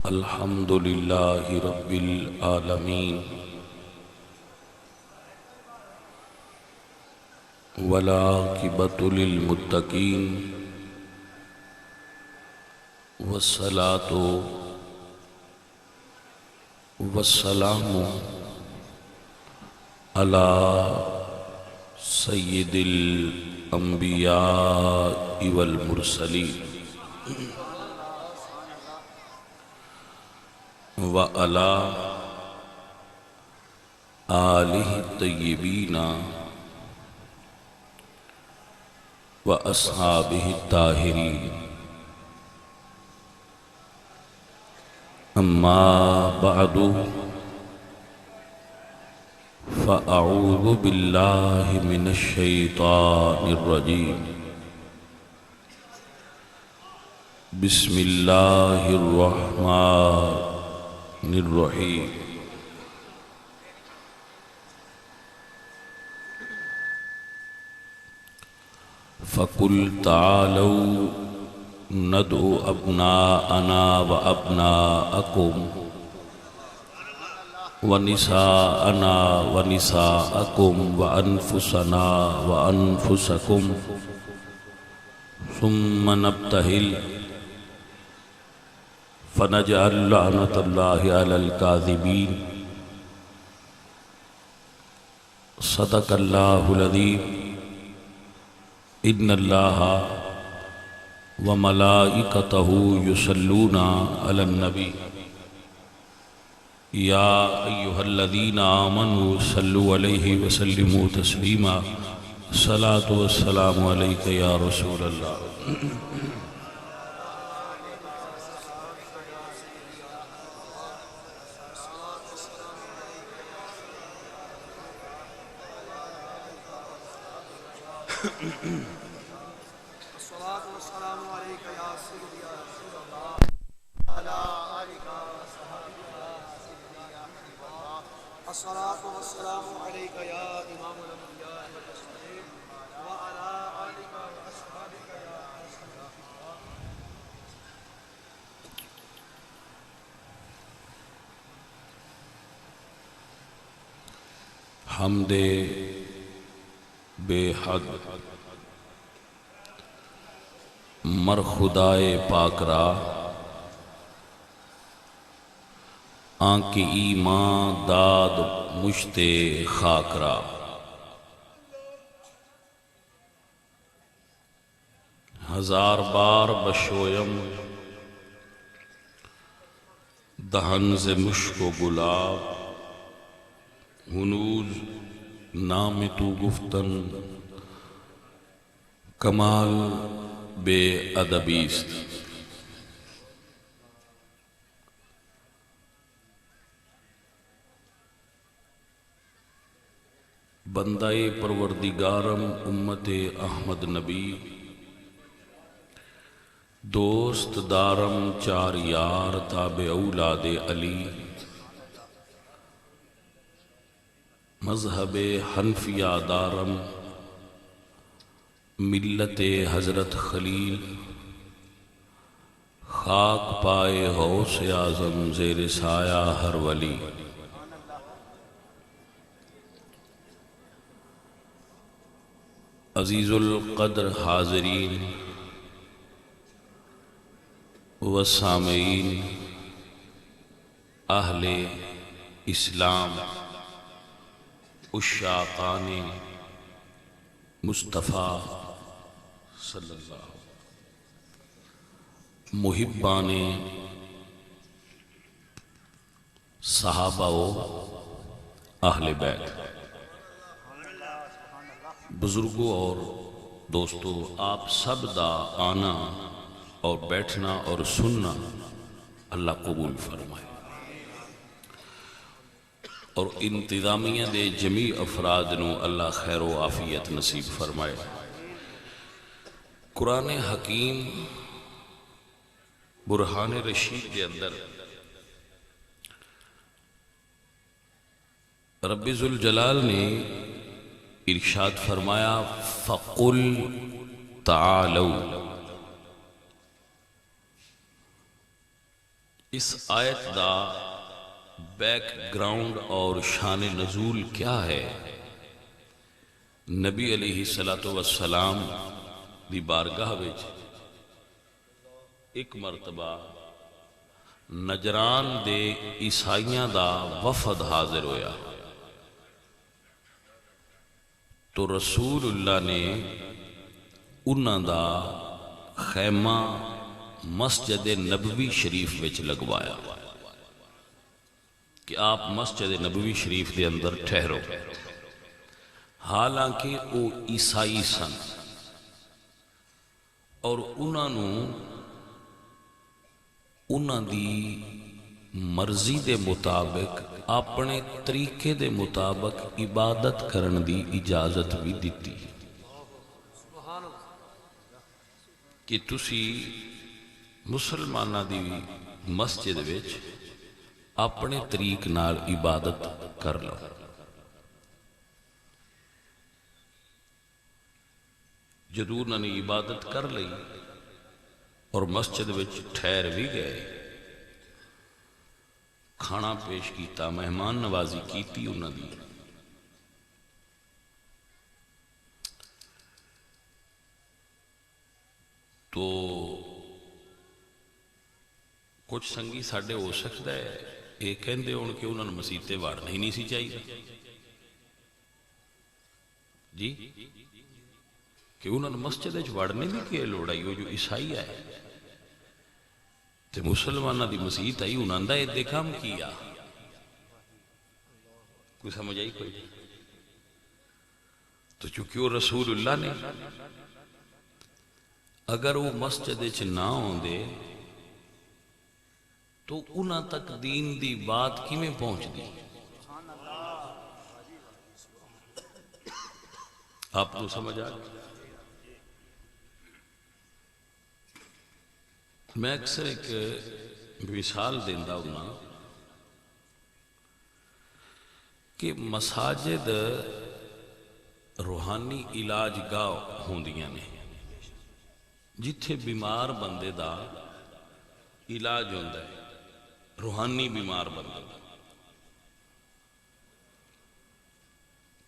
الحمد للہ رب العالمین والعاقبۃ للمتقین والصلاۃ والسلام علی سید الانبیاء والمرسلین وعلی آلہ الطیبین واصحابہ الطاہرین اما بعد فاعوذ باللہ من الشیطان الرجیم بسم اللہ الرحمن الرحیم فَقُلْ تَعَالَوْا نَدْعُ أَبْنَاءَنَا وَأَبْنَاءَكُمْ وَنِسَاءَنَا وَنِسَاءَكُمْ وَأَنفُسَنَا وَأَنفُسَكُمْ ثُمَّ نَبْتَهِلْ فَنَجْعَلْ لَعْنَةَ اللَّهِ عَلَى الْكَاذِبِينَ صدق اللہ العظیم ان اللہ وملائکتہ یصلون علی النبی یا ایہا الذین آمنوا صلوا علیہ وسلموا تسلیما الصلاۃ والسلام علیک یا رسول اللہ الصلاة والسلام عليك يا سيدي يا رسول الله على آلك وصحبك يا سيدي يا حبيب الله الصلاة والسلام عليك يا إمام الأنبياء والمرسلين وعلى آلك وأصحابك يا رسول الله حمد بے حد مر خدائے پاک را آنکھ ایمان داد مشت خاک را ہزار بار بشویم دہن سے مشک و گلاب ہنوز نام تو گفتن کمال بے ادبیست بندہ پروردگارم امت احمد نبی دوست دارم چار یار تابع اولاد علی مذہب حنفیہ دارم ملت حضرت خلیل خاک پائے غوث اعظم زیر سایہ ہر ولی عزیز القدر حاضرین و سامعین اہل اسلام عشاقان مصطفیٰ صلی اللہ محبان صحابہ و اہل بیت بزرگوں اور دوستوں آپ سب دا آنا اور بیٹھنا اور سننا اللہ قبول فرمائے اور انتظامیہ دے جمیع افراد نو اللہ خیر و عافیت نصیب فرمائے قرآن حکیم برہان رشید کے اندر رب ذوالجلال نے ارشاد فرمایا فَقُلْ تَعَالَوْا اس آیت دا بیک گراؤنڈ اور شان نزول کیا ہے؟ نبی علیہ السلام دی بارگاہ وچ ایک مرتبہ نجران دے عیسائیاں دا وفد حاضر ہویا تو رسول اللہ نے انہاں دا خیمہ مسجد نبوی شریف وچ لگوایا کہ آپ مسجد نبوی شریف دے اندر ٹھہرو، حالانکہ وہ عیسائی سن اور انہاں دی مرضی دے مطابق اپنے طریقے دے مطابق عبادت کرن دی اجازت بھی دیتی کہ تسی مسلمانہ دی مسجد وچ اپنے طریق نال عبادت کر لو۔ جدوں انہوں نے عبادت کر لی اور مسجد وچ ٹھہر بھی گئے، کھانا پیش کیتا، مہمان نوازی کیتی انہوں دی، تو کچھ سنگی ساڈے ہو سکتا ہے یہ کہندے ہون کہ انہوں نے مسیتے وڑنا ہی نہیں سی چاہیے جی، کہ انہوں نے مسجد وڑنے بھی کی لوڑ آئی، وہ جو عیسائی آئے تے مسلمانہ دی مسیت آئی، انہوں نے یہ کام کیا، کوئی سمجھ آئی کوئی؟ تو چونکہ وہ رسول اللہ نے اگر وہ مسجد چ نہ ہوندے تو انہاں تک دین دی بات کیویں پہنچ دی؟ آپ کو سمجھ آ گئی؟ میں اکثر ایک مثال دیندہ ہوں کہ مساجد روحانی علاج گاہ ہوندیاں نے جتھے بیمار بندے دا علاج ہوندا ہے، روحانی بیمار بندے دا۔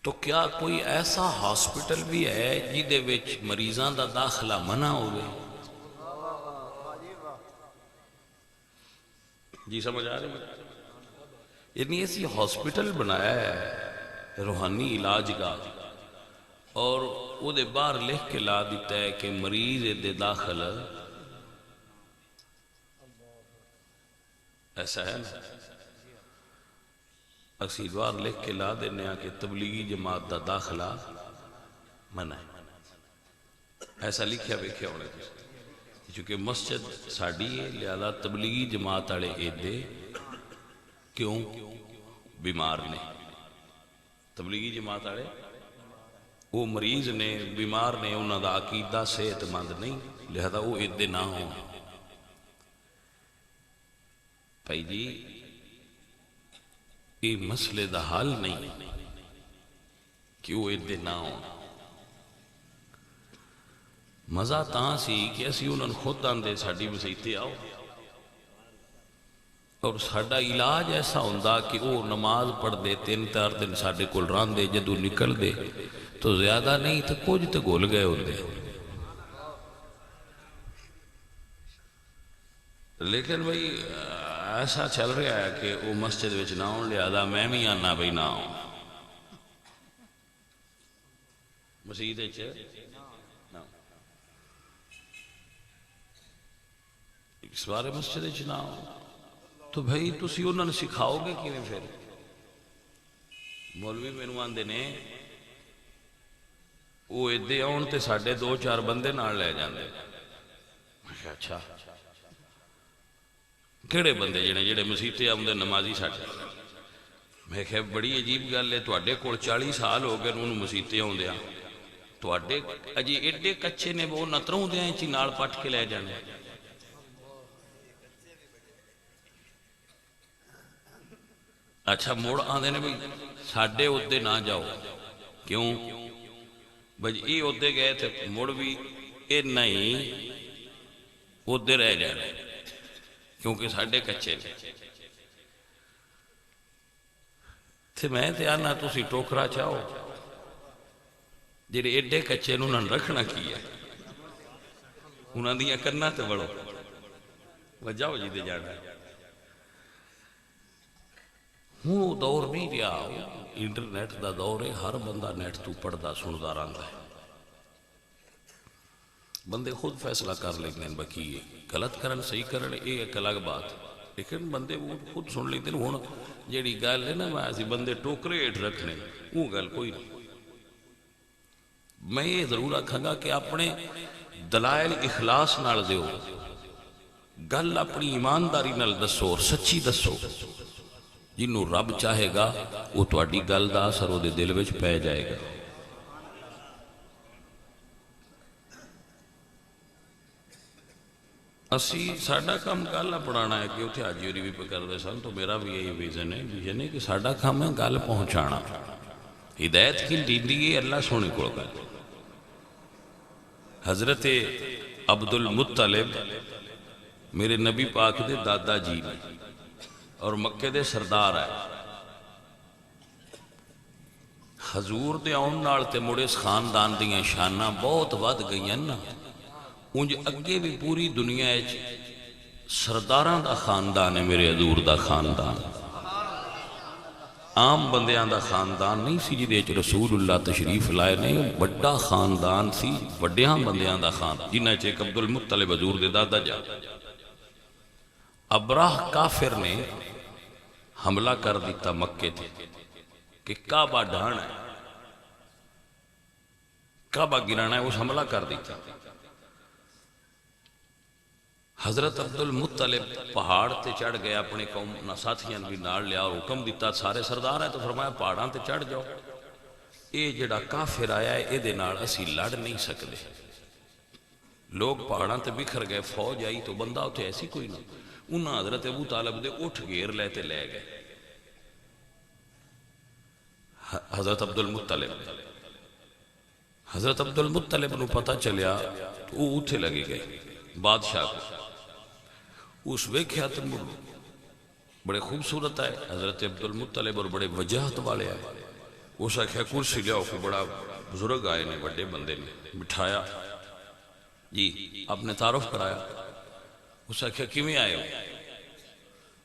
تو کیا کوئی ایسا ہاسپٹل بھی ہے جدے وچ مریضاں دا داخلہ منع ہوئے؟ جی سمجھ آ رہے ہیں؟ یعنی ایسی ہاسپٹل بنایا ہے روحانی علاج کا، اور وہ دے باہر لکھ کے لا دیتا ہے کہ مریض دے داخل، ایسا ہے نا؟ اسی بار لکھ کے لا دینے کہ تبلیغی جماعت دا داخلہ منع ہے، ایسا لکھیا بیکھیا ہونے چونکہ مسجد ساڑی ہے، لہذا تبلیغی جماعت والے ایدے کیوں؟ بیمار نے، تبلیغی جماعت والے وہ مریض نے، بیمار نے، انہوں دا عقیدہ صحت مند نہیں، لہذا وہ ایدے نہ ہوں۔ بھائی جی یہ مسئلے دا حل نہیں کہ وہ ایدے نہ ہوں۔ مزہ تاں سی کہ اسی انہوں نے خود آندے ساڑی مسیتے آؤ، اور ساڑا علاج ایسا ہوندہ کہ وہ نماز پڑھ دے 3-4 دن ساڑے کل ران دے، جدو نکل دے تو زیادہ نہیں تو کچھ تو گھول گئے ہوندے، لیکن بھئی ایسا چل رہا ہے کہ وہ مسجد وچ نہ ہوں، لہذا میں بھی آنا بھئی نہ ہوں، مسجد وچ نہ ہوں، اس بارے مسجد وچ نہ ہوں، تو بھئی تسی انہوں نے سکھاؤ گے کیویں پھر؟ مولوی مینوں آندے نے وہ ایدے آن تے ساڑھے 2-4 بندے نال لے جاندے، اچھا کیڑے بندے جڑے مسیتے آمدے نمازی ساڑھے؟ میں کہا بڑی عجیب گل ہے، تواڈے کول 40 سال ہو گئے انہوں مسیتے آندے آ، تواڈے اجی ایڈے کچے نے وہ نتروں دے ہیں چی نال پٹ کے لے جانے۔ اچھا موڑ آندے نے بھی ساڑھے ادھے نہ جاؤ، کیوں؟ بھائی یہ ادھے گئے تھے مڑ بھی اے نہیں ادھے رہ جانے، کیونکہ ساڈے کچے نے تے میں تے آنا تسی ٹوکرا چاہو جڑے ایڈے کچے نے انہوں نے رکھنا کی ہے انہوں نے کرنا تے بڑھو وجاؤ جی دے جانا ہوں دور نہیں رہا انٹرنیٹ دا دور ہے ہر بندہ نیٹ تو پڑھدا سندا رہندا ہے بندے خود فیصلہ کر لیندے ہیں باقی غلط کرن صحیح کرن یہ ایک الگ بات لیکن بندے وہ خود سن لیندے ہیں ہن جیڑی گل ہے نا میں اسی بندے ٹوکرے ہیٹھ رکھنے وہ گل کوئی نہیں میں یہ ضرور آکھاں گا کہ اپنے دلائل اخلاص نال دیو گل اپنی ایمانداری نال دسو اور سچی دسو جنوں رب چاہے گا وہ تہاڈی گل دا اثر وہ دل وچ پی جائے گا اسی ساڈا کام گل پڑھانا ہے کہ اتنے حاجی ہوری بھی پہ کرتے سن تو میرا بھی یہی ویژن ہے کہ ساڈا کام ہے گل پہنچانا ہدایت کی دیندی ہے اللہ سونے کو گل حضرت عبد المطلب میرے نبی پاک دے دادا جی نے اور مکے دے سردار ہے حضور دے آن نال تے مڑے اس خاندان دیاں شاناں بہت ود گئیاں نا انج اگے بھی پوری دنیا سرداراں دا خاندان ہے میرے حضور دا خاندان عام بندیاں دا خاندان نہیں سی جدے وچ رسول اللہ تشریف لائے نہیں بڑا خاندان سی بڑیاں بندیاں دا خاندان جنہاں چ عبد المطلب حضور دے دادا جا ابراہ کافر نے حملہ کر دیتا مکے تھے کہ کعبہ ڈھانا ہے کعبہ گرانا ہے اس حملہ کر دیتا حضرت عبد المطلب پہاڑ تے چڑھ گئے اپنے قوم ساتھیاں بھی نال لیا اور حکم دیتا سارے سردار ہیں تو فرمایا پہاڑاں تے چڑھ جاؤ اے جڑا کافر آیا ہے اے دے نال اسی لڑ نہیں سکتے لوگ پہاڑاں تے بکھر گئے فوج آئی تو بندہ ہوتے ایسی کوئی نہ انہاں حضرت ابو طالب دے اٹھ گیر لے تے لے گئے حضرت عبد المطلب نو پتہ چلیا تو وہ اتھے لگے گئے بادشاہ کو اس ویکھیا تو بڑے خوبصورت ہے حضرت عبد المطلب اور بڑے وجاہت والے آئے اس آخیا کرسی لیاؤ کو بڑا بزرگ آئے نے بڑے بندے نے بٹھایا جی آپ نے تعارف کرایا اس آخیا کیویں آئے ہو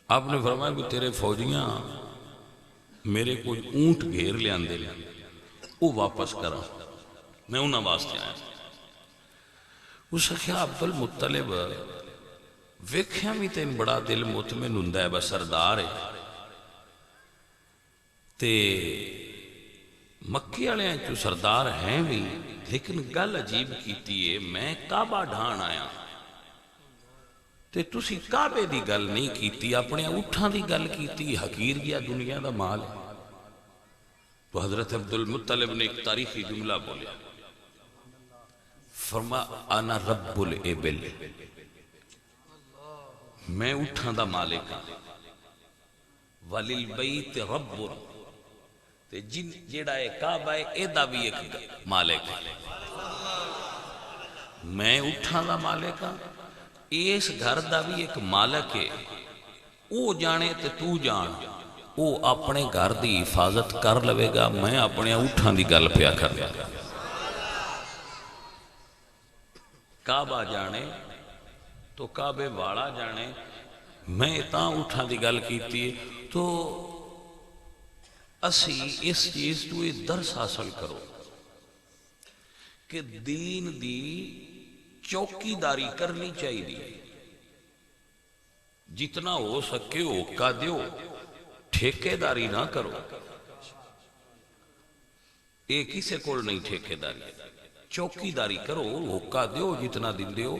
آپ نے فرمایا کہ تیرے فوجیاں میرے کوئی اونٹ گھیر لے آندے وہ واپس کرا میں انہاں واسطے آیا اس آخیا عبد المطلب ویکھیا بھی تین بڑا دل مطمئن ہوندا ہے بس سردار ہے تے مکے والے جو سردار ہیں بھی لیکن گل عجیب کیتی ہے میں کعبہ ڈھان آیا تے تسی کعبے دی گل نہیں کیتی اپنے اٹھاں دی گل کیتی حقیر گیا دنیا دا مال تو حضرت عبد المطلب نے ایک تاریخی جملہ بولیا فرما انا رب الابل میں اٹھاں دا مالک ہاں وللبیت رب تے جن جیڑا ہے کعبہ ہے اے دا بھی ایک مالک ہے میں اٹھاں دا مالک ہاں اس گھر دا بھی ایک مالک ہے او جانے تے تو جان او اپنے گھر دی حفاظت کر لوے گا میں اپنے اٹھاں دی گل پیا کر لیا کعبہ جانے تو کعبے والا جانے میں تاں اٹھاں دی گل کیتی تو اسی اس چیز تو یہ درس حاصل کرو کہ دین دی چوکی داری کرنی چاہیے جتنا ہو سکے اوکا دیو ٹھیکے داری نہ کرو ایک ہی سے کول نہیں ٹھیکے داری چوکی داری کرو اوکا دیو جتنا دن دیو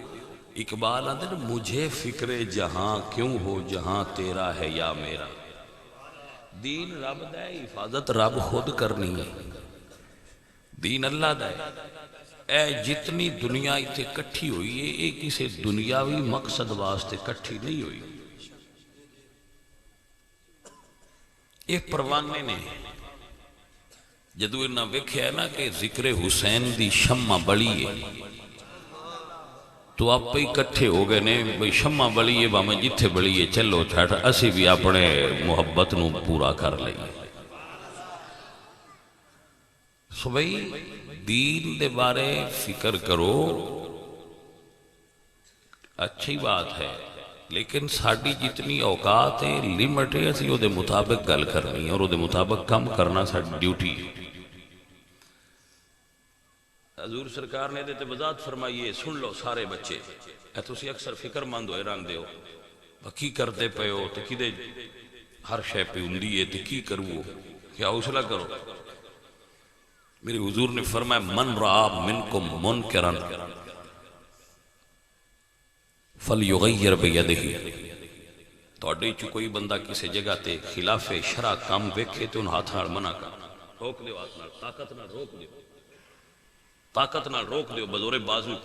اقبال آدھے مجھے فکر جہاں کیوں ہو جہاں تیرا ہے یا میرا دین رب دے حفاظت رب خود کرنی ہے دین اللہ دے اے جتنی دنیا اتنے کٹھی ہوئی ہے اے کسی دنیاوی مقصد واسطے کٹھی نہیں ہوئی یہ پروانے نے جدو انہاں ویکھیا ہے نا کہ ذکر حسین دی شمع بڑی ہے تو آپ پہ اکٹھے ہو گئے نے بھئی شمع بڑی ہے باہمیں جتھے بڑی ہے چلو چھٹ اسی بھی اپنے محبت نو پورا کر لیں. سو بھئی دین دے بارے فکر کرو، اچھی بات ہے، لیکن ساڑی جتنی اوقات ہے لیمٹ ہے اسی وہ دے مطابق گل کرنی ہے اور وہ دے مطابق کم کرنا ساڑی ڈیوٹی ہے. حضور سرکار نے دیتے وضاحت فرمائیے، سن لو سارے بچے، اے تسی اکثر فکر مند ہوئے رنگ دیو کی کرتے پے ہو تو کی دے ہر شے پہ اندی ہے تو کی کرو، کیا حوصلہ کرو. میرے حضور نے فرمایا من رعا منکم منکرن فلیغیر بیدہی، تو اڈے چو کوئی بندہ کسی جگہ تے خلاف شرع کام ویکھے تو ان ہاتھ نال منع کر، روک دیو، ہاتھ نال طاقت نال روک دیو، طاقت نال روک دیو بزور بازو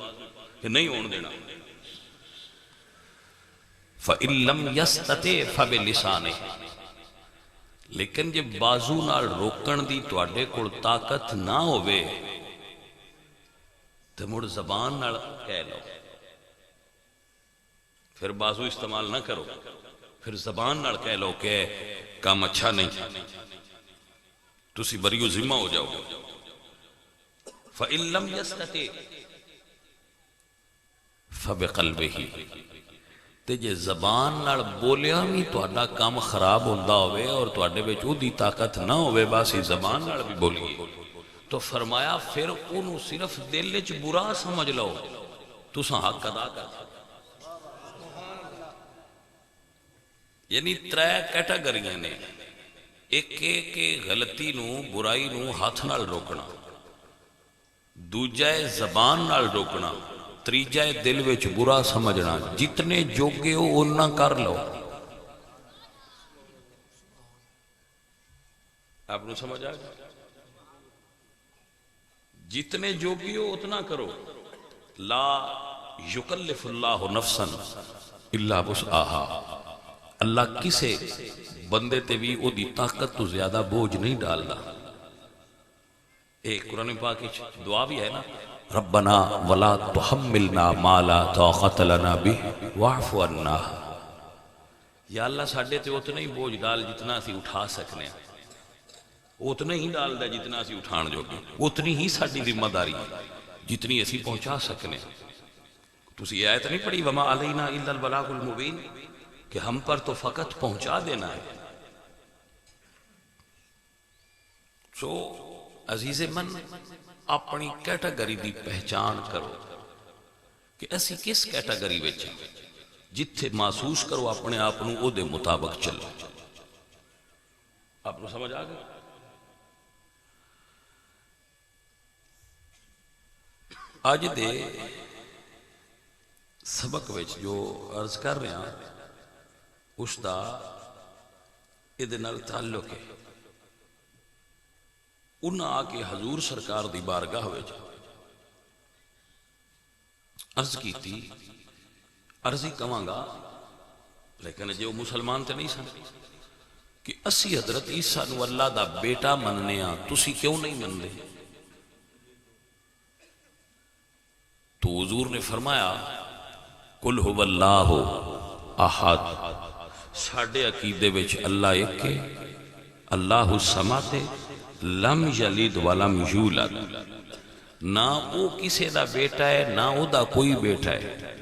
کہ نہیں ہون دینا. فَإِن لَمْ يَسْتَطِعْ فَبِلِسَانِهِ، لیکن جب بازو نال روکن دی تو اڈے کول طاقت نہ ہوئے تو مڑ زبان نال کہہ لو، پھر بازو استعمال نہ کرو، پھر زبان نال کہہ لو کہ کام اچھا نہیں، تسی بریو ذمہ ہو جاؤ. فَإِن لَمْ يَسْتَطِعْ فَبِقَلْبِهِ، تے جے زبان نال بولیا بھی تو اڈا کام خراب ہوندہ ہوئے اور تو اڈے بے چودی طاقت نہ ہوئے باسی زبان نال بھی بولیے، تو فرمایا پھر انہوں صرف دل چ برا سمجھ لو تو ساں حق ادا کر. یعنی ترے کیٹاگریاں نے، ایک غلطی نو برائی نو ہاتھ نال روکنا، دوجہ زبان نال روکنا، تریجہ دل وچ برا سمجھنا. جتنے جوگے ہو انہاں کر لو. آپ نے سمجھا گیا؟ جتنے جوگے ہو اتنا کرو. لا یکلف اللہ نفسا الا وسعہا، اللہ کسے بندے تے بھی او دی طاقت تو زیادہ بوجھ نہیں ڈالدا. ایک قرآن پاک دعا بھی ہے نا، ربنا ولا تحملنا ما لا طاقت لنا به واعف عنا، یا اللہ ساڈے تے اتنا ہی بوجھ ڈال جتنا اسی اٹھا سکنے ہیں، اتنا ہی ڈال دے جتنا اسی اٹھان جو گے، اتنی ہی ساڈی ذمہ داری جتنی اسی پہنچا سکنے. تسی یہ آیت نہیں پڑھی وما علینا الا البلاغ المبین، کہ ہم پر تو فقط پہنچا دینا ہے. سو عزیز من اپنی کیٹاگری دی پہچان کرو کہ اسی کس کیٹاگری وچ جتھے محسوس کرو اپنے آپ نو او دے مطابق چلو. آپ کو سمجھ آ گئی؟ آج دے سبق وچ جو عرض کر رہے ہیں اس دا ادھے نال تعلق ہے. انہاں آکے حضور سرکار دی بارگاہ وچ عرض کی تھی، عرضی کماں گا لیکن جو مسلمان تے نہیں سن کہ اسی حضرت عیسیٰ نو اللہ دا بیٹا مننے ہاں، تسی کیوں نہیں مننے؟ تو حضور نے فرمایا قل هو اللہ احد، ساڑھے عقیدے وچ اللہ ایک ہے، اللہ الصمد، لم یلد ولم یولد، نہ وہ کسے دا بیٹا ہے نہ او دا کوئی بیٹا ہے.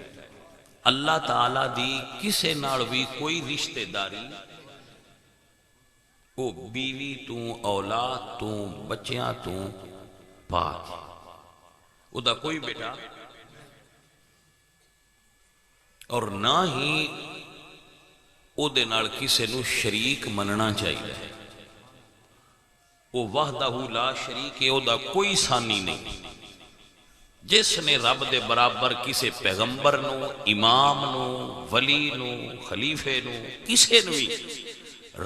اللہ تعالیٰ دی کسے نال بھی کوئی رشتہ داری، وہ بیوی تو اولاد تو بچیاں تو پاک، او دا کوئی بیٹا اور نہ ہی او دے نال کسے نو شریک مننا چاہیے. وہ وحدہ لا شریک ہے، او دا کوئی ثانی نہیں. جس نے رب دے برابر کسے پیغمبر نو، امام نو، ولی نو، خلیفے نو، کسے نو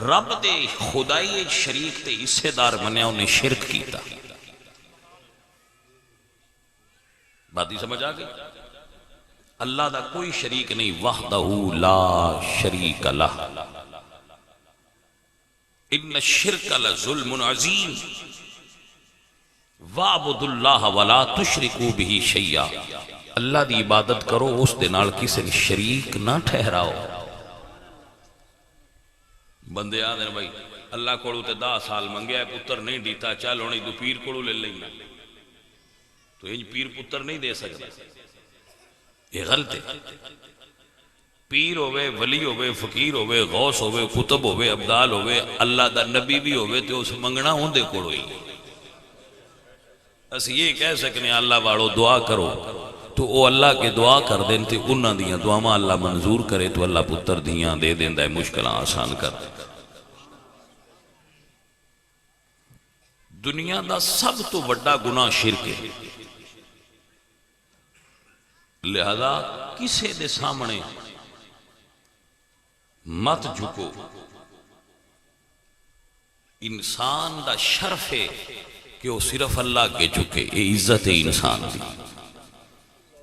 رب دے خدائی شریک تے حصے دار منیا انہیں شرک کیتا. بات ہی سمجھ آ گئی؟ اللہ دا کوئی شریک نہیں، وحدہ لا شریک لہ. ان الشرک لظلم عظیم وَاعْبُدُوا اللَّهَ وَلَا تُشْرِكُوا بِهِ شَيْئًا. اللہ دی عبادت کرو، اس دے نال کسی شریک نہ ٹھہراؤ۔ بندے آدھے بھائی اللہ کو 10 سال منگیا ہے، پتر نہیں دیتا، چل ہونی تو پیر کو لے لینا، تو یہ پیر پتر نہیں دے سکتا، یہ غلط ہے۔ پیر ہوئے، ولی ہوئے، فقیر ہوئے، غوث ہوئے، کتب ہوئے، ابدال ہوئے، اللہ دا نبی بھی ہوئے تو اس منگنا ہوں دے کوڑ ہوئی۔ اس یہ کہہ سکنے اللہ واڑو دعا کرو تو وہ اللہ کے دعا کر دیں تے انہاں دیاں دعاواں اللہ منظور کرے تو اللہ پتر دیاں دے دیندہ ہے، مشکلہ آسان کر دے۔ دنیا دا سب تو بڑا گناہ شرک ہے، لہذا کسے دے سامنے مت جھکو۔ انسان دا شرف ہے کہ وہ صرف اللہ کے جھکے، یہ عزت ہے انسان دی،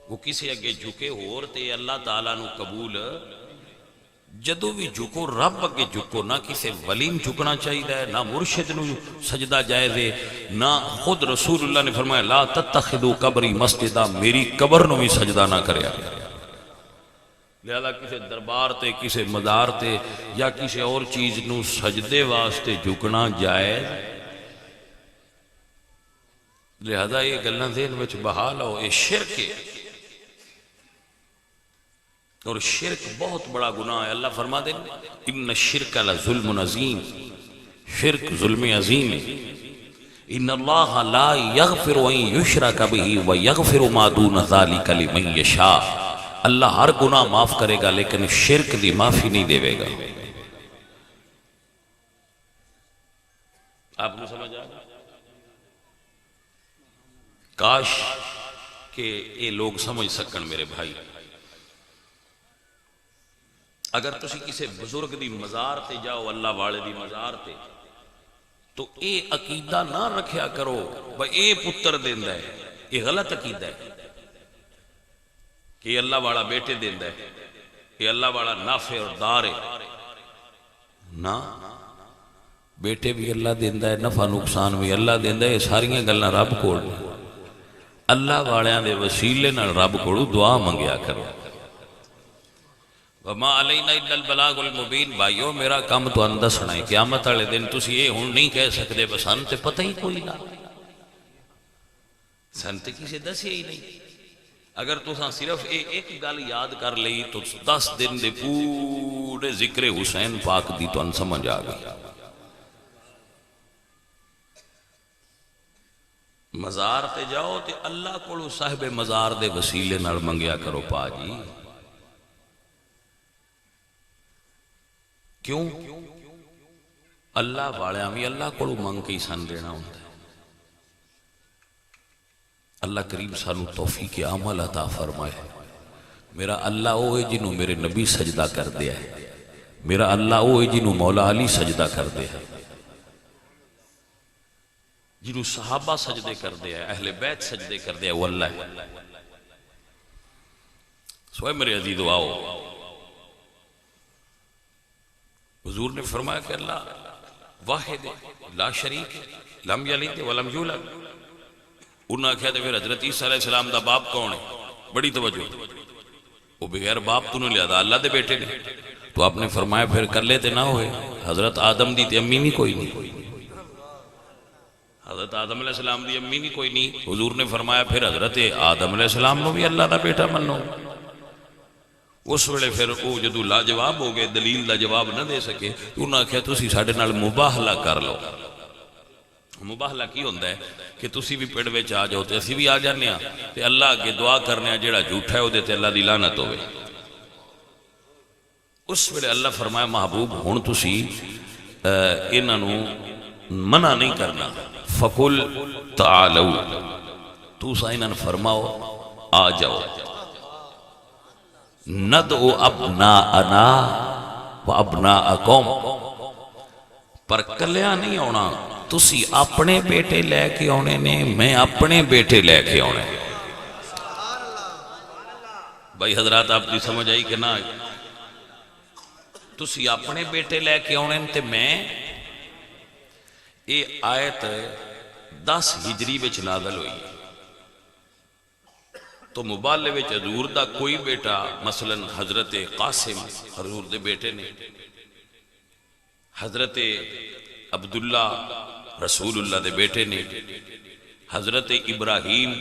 وہ کسی اگے جھکے اور تے اللہ تعالیٰ نو قبول۔ جدو بھی جھکو رب اگے جھکو، نہ کسی ولیم جھکنا چاہیے، نہ مرشد نو سجدہ جائز ہے، نہ خود رسول اللہ نے فرمایا لا تتخذوا قبری مسجدہ، میری قبر نو بھی سجدہ نہ کریا۔ لہذا کسی دربار تے، کسی مزار تے یا کسی اور چیز نو سجدے واسطے جھکنا جائز۔ لہذا یہ گلاں ذہن وچ بحال ہو، یہ شرک ہے، اور شرک بہت بڑا گناہ ہے۔ اللہ فرما دے ان الشرک لظلم عظیم، شرک ظلم عظیم ہے۔ ان اللہ لا یغفر ان یشرک بہ ویغفر ما دون ذلک لمن یشاء، اللہ ہر گناہ معاف کرے گا لیکن شرک دی معافی نہیں دے گا۔ آپ نے سمجھ آگا؟ کاش کہ یہ لوگ سمجھ سکن میرے بھائی۔ اگر تسی کسی بزرگ دی مزار تے جاؤ، اللہ والے دی مزار تے، تو اے عقیدہ نہ رکھیا کرو بھئی اے پتر دیندہ ہے، یہ غلط عقیدہ ہے کہ یہ اللہ والا بیٹے دیندہ ہے، یہ اللہ والا نافع اور دار ہے۔ نہ، بیٹے بھی اللہ دیندہ ہے، نفع نقصان بھی اللہ دیندہ ہے، یہ ساریاں گلنا رب کوڑ دیں۔ اللہ والیاں دے وسیلے نہ رب کوڑو دعا منگیا کرو۔ وَمَا عَلَيْنَا إِلَّا الْبَلَاغُ الْمُبِينَ، بھائیو میرا کام تو اندہ سنائے، قیامت والے دن تسی یہ ہون نہیں کہہ سکتے بس ہم تے پتہ ہی کوئی نہ، سن تے کسی دس ہی نہیں۔ اگر تساں صرف ایک گل یاد کر لئی تو 10 دن دے پورے ذکر حسین پاک دی تو ان سمجھ آ گئی۔ مزار تے جاؤ تے اللہ کو صاحب مزار دے وسیلے نال منگیا کرو پا جی۔ کیوں؟ اللہ والے ہمیں اللہ کو منگ کے سن دینا ہوتا ہے۔ اللہ کریم سانو توفیق عمل عطا فرمائے۔ میرا اللہ وہ ہے جنہوں میرے نبی سجدہ کر دیا ہے، میرا اللہ وہ ہے جنہوں مولا علی سجدہ کر دیا ہے، جنہوں صحابہ سجدے کر دیا ہے، اہل بیت سجدے کر دیا ہے، وہ اللہ ہے۔ سوئے میرے عزیزو آؤ، حضور نے فرمایا کہ اللہ واحد لا شریک لم یلد ولم یولد۔ انہاں کہتے پھر حضرت عیسیٰ علیہ السلام دا باپ کون ہے؟ بڑی توجہ، وہ بغیر باپ تو نہیں لیا تھا، اللہ دے بیٹے نے۔ تو آپ نے فرمایا پھر کر لیتے نہ ہوئے، حضرت آدم دی تے امی نہیں کوئی نہیں، حضرت آدم علیہ السلام دی امی نہیں کوئی نہیں۔ حضور نے فرمایا پھر حضرت آدم علیہ السلام نو بھی اللہ دا بیٹا منو۔ اس ویلے پھر وہ جدو لاجواب ہو گئے، دلیل دا جواب نہ دے سکے، تو انہاں کہا تسی ساڑھے نال مباہلہ کر لو۔ مباہلہ کی ہوندہ ہے کہ تسی بھی پیڑ ویچ آ جاؤ تے اسی بھی آ جانے ہیں تے اللہ کے دعا کرنے ہیں جیڑا جھوٹا ہے وہ دیتے اللہ دی لعنت ہوئے۔ اس ویلے اللہ فرمایا محبوب ہون تسی انہوں منع نہیں کرنا، فَقُلْ تَعَالَوْا، تو سا انہوں فرماؤ آ جاؤ، ندعو ابناءنا و ابناءکم، پر کلیا نہیں ہونا، تسی اپنے بیٹے لے کے ہونے نے، میں اپنے بیٹے لے کے ہونے۔ بھائی حضرات آپ کی سمجھ آئی کہ نہ؟ تسی اپنے بیٹے لے کے ہونے تے میں، یہ آیت 10 ہجری بچ نازل ہوئی، تو مبالے وچ حضور دا کوئی بیٹا مثلا حضرت قاسم حضور دے بیٹے نے، حضرت عبداللہ رسول اللہ دے بیٹے نے، حضرت ابراہیم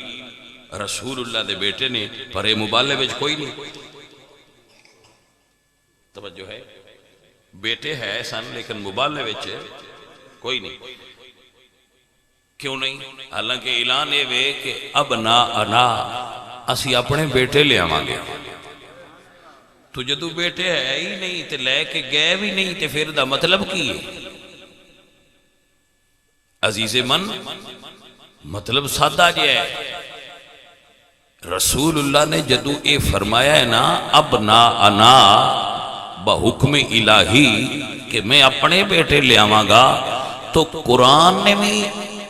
رسول اللہ دے بیٹے نے، پر اے مبالے وچ کوئی نہیں۔ توجہ ہے، بیٹے ہے سن لیکن مبالے وچ کوئی نہیں۔ کیوں نہیں؟ حالانکہ اعلان یہ وے کہ اب نا انا اسی اپنے بیٹے لے آواں گے۔ تو جدو بیٹے ہے ہی نہیں تے لے کے گئے بھی نہیں تے پھر دا مطلب کی ہے؟ عزیز من مطلب سادہ جی ہے، رسول اللہ نے جدو اے فرمایا ہے نا اب نا انا بحکم الہی کہ میں اپنے بیٹے لے آواں گا، تو قرآن نے بھی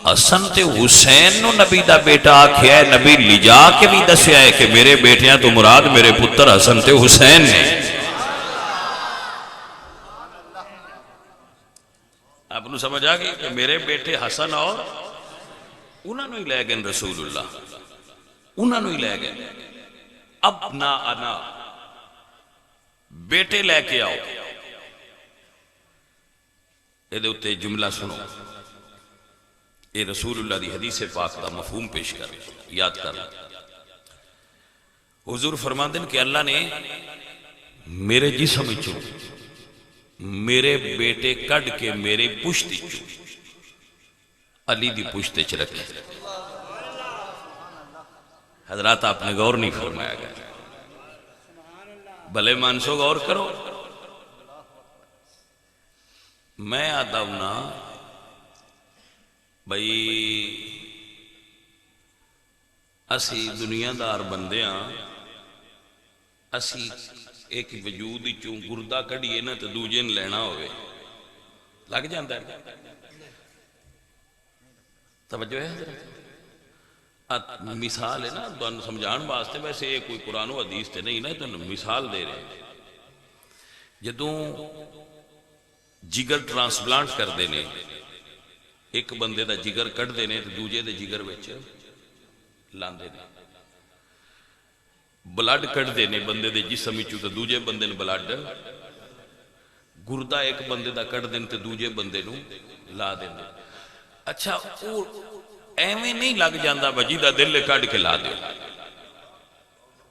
حسن تے حسین نو نبی دا بیٹا آکھیا ہے، نبی لجا کے بھی دسیا ہے کہ میرے بیٹیاں تو مراد میرے پتر حسن تے حسین نے۔ آپ نے سمجھ آ گئی کہ میرے بیٹے حسن اور انہوں نے ہی لے گئے رسول اللہ، انہوں نے ہی لے گئے۔ اب نا انا بیٹے لے کے آؤ۔ یہ اتے جملہ سنو، یہ رسول اللہ دی حدیث پاک دا مفہوم پیش کر یاد کر۔ حضور فرماندے ہیں کہ اللہ نے میرے جسم وچوں میرے بیٹے کڈ کے میرے پشت وچوں علی دی پشت وچ رکھے۔ حضرات آپ نے غور نہیں فرمایا گیا، بھلے مانسو غور کرو۔ میں آتا ہوں نا بھئی اسی دنیا دار بندے ہاں، اسی ایک وجود چوں گردہ کڑیے نا تو دوجے نے لینا ہوئے لگ جاندہ ہے۔ توجہ ہے حضرت؟ مثال ہے نا تو سمجھان واسطے، ویسے یہ کوئی قرآن و حدیث تے نہیں نا، تو مثال دے رہے ہیں۔ جدوں جگر ٹرانسپلانٹ کر دینے، ایک بندے دا جگر کٹ دینے تو دوجے دے جگر وچ لان دینے، بلڈ کٹ دینے بندے دے جسم وچوں تو دوجے بندے نے بلڈ، گردہ ایک بندے دا کٹ دینے تو دوجے بندے نو لا دینے۔ اچھا وہ ایویں نہیں لگ جاندہ بجی دا دل کٹ کے لا دے۔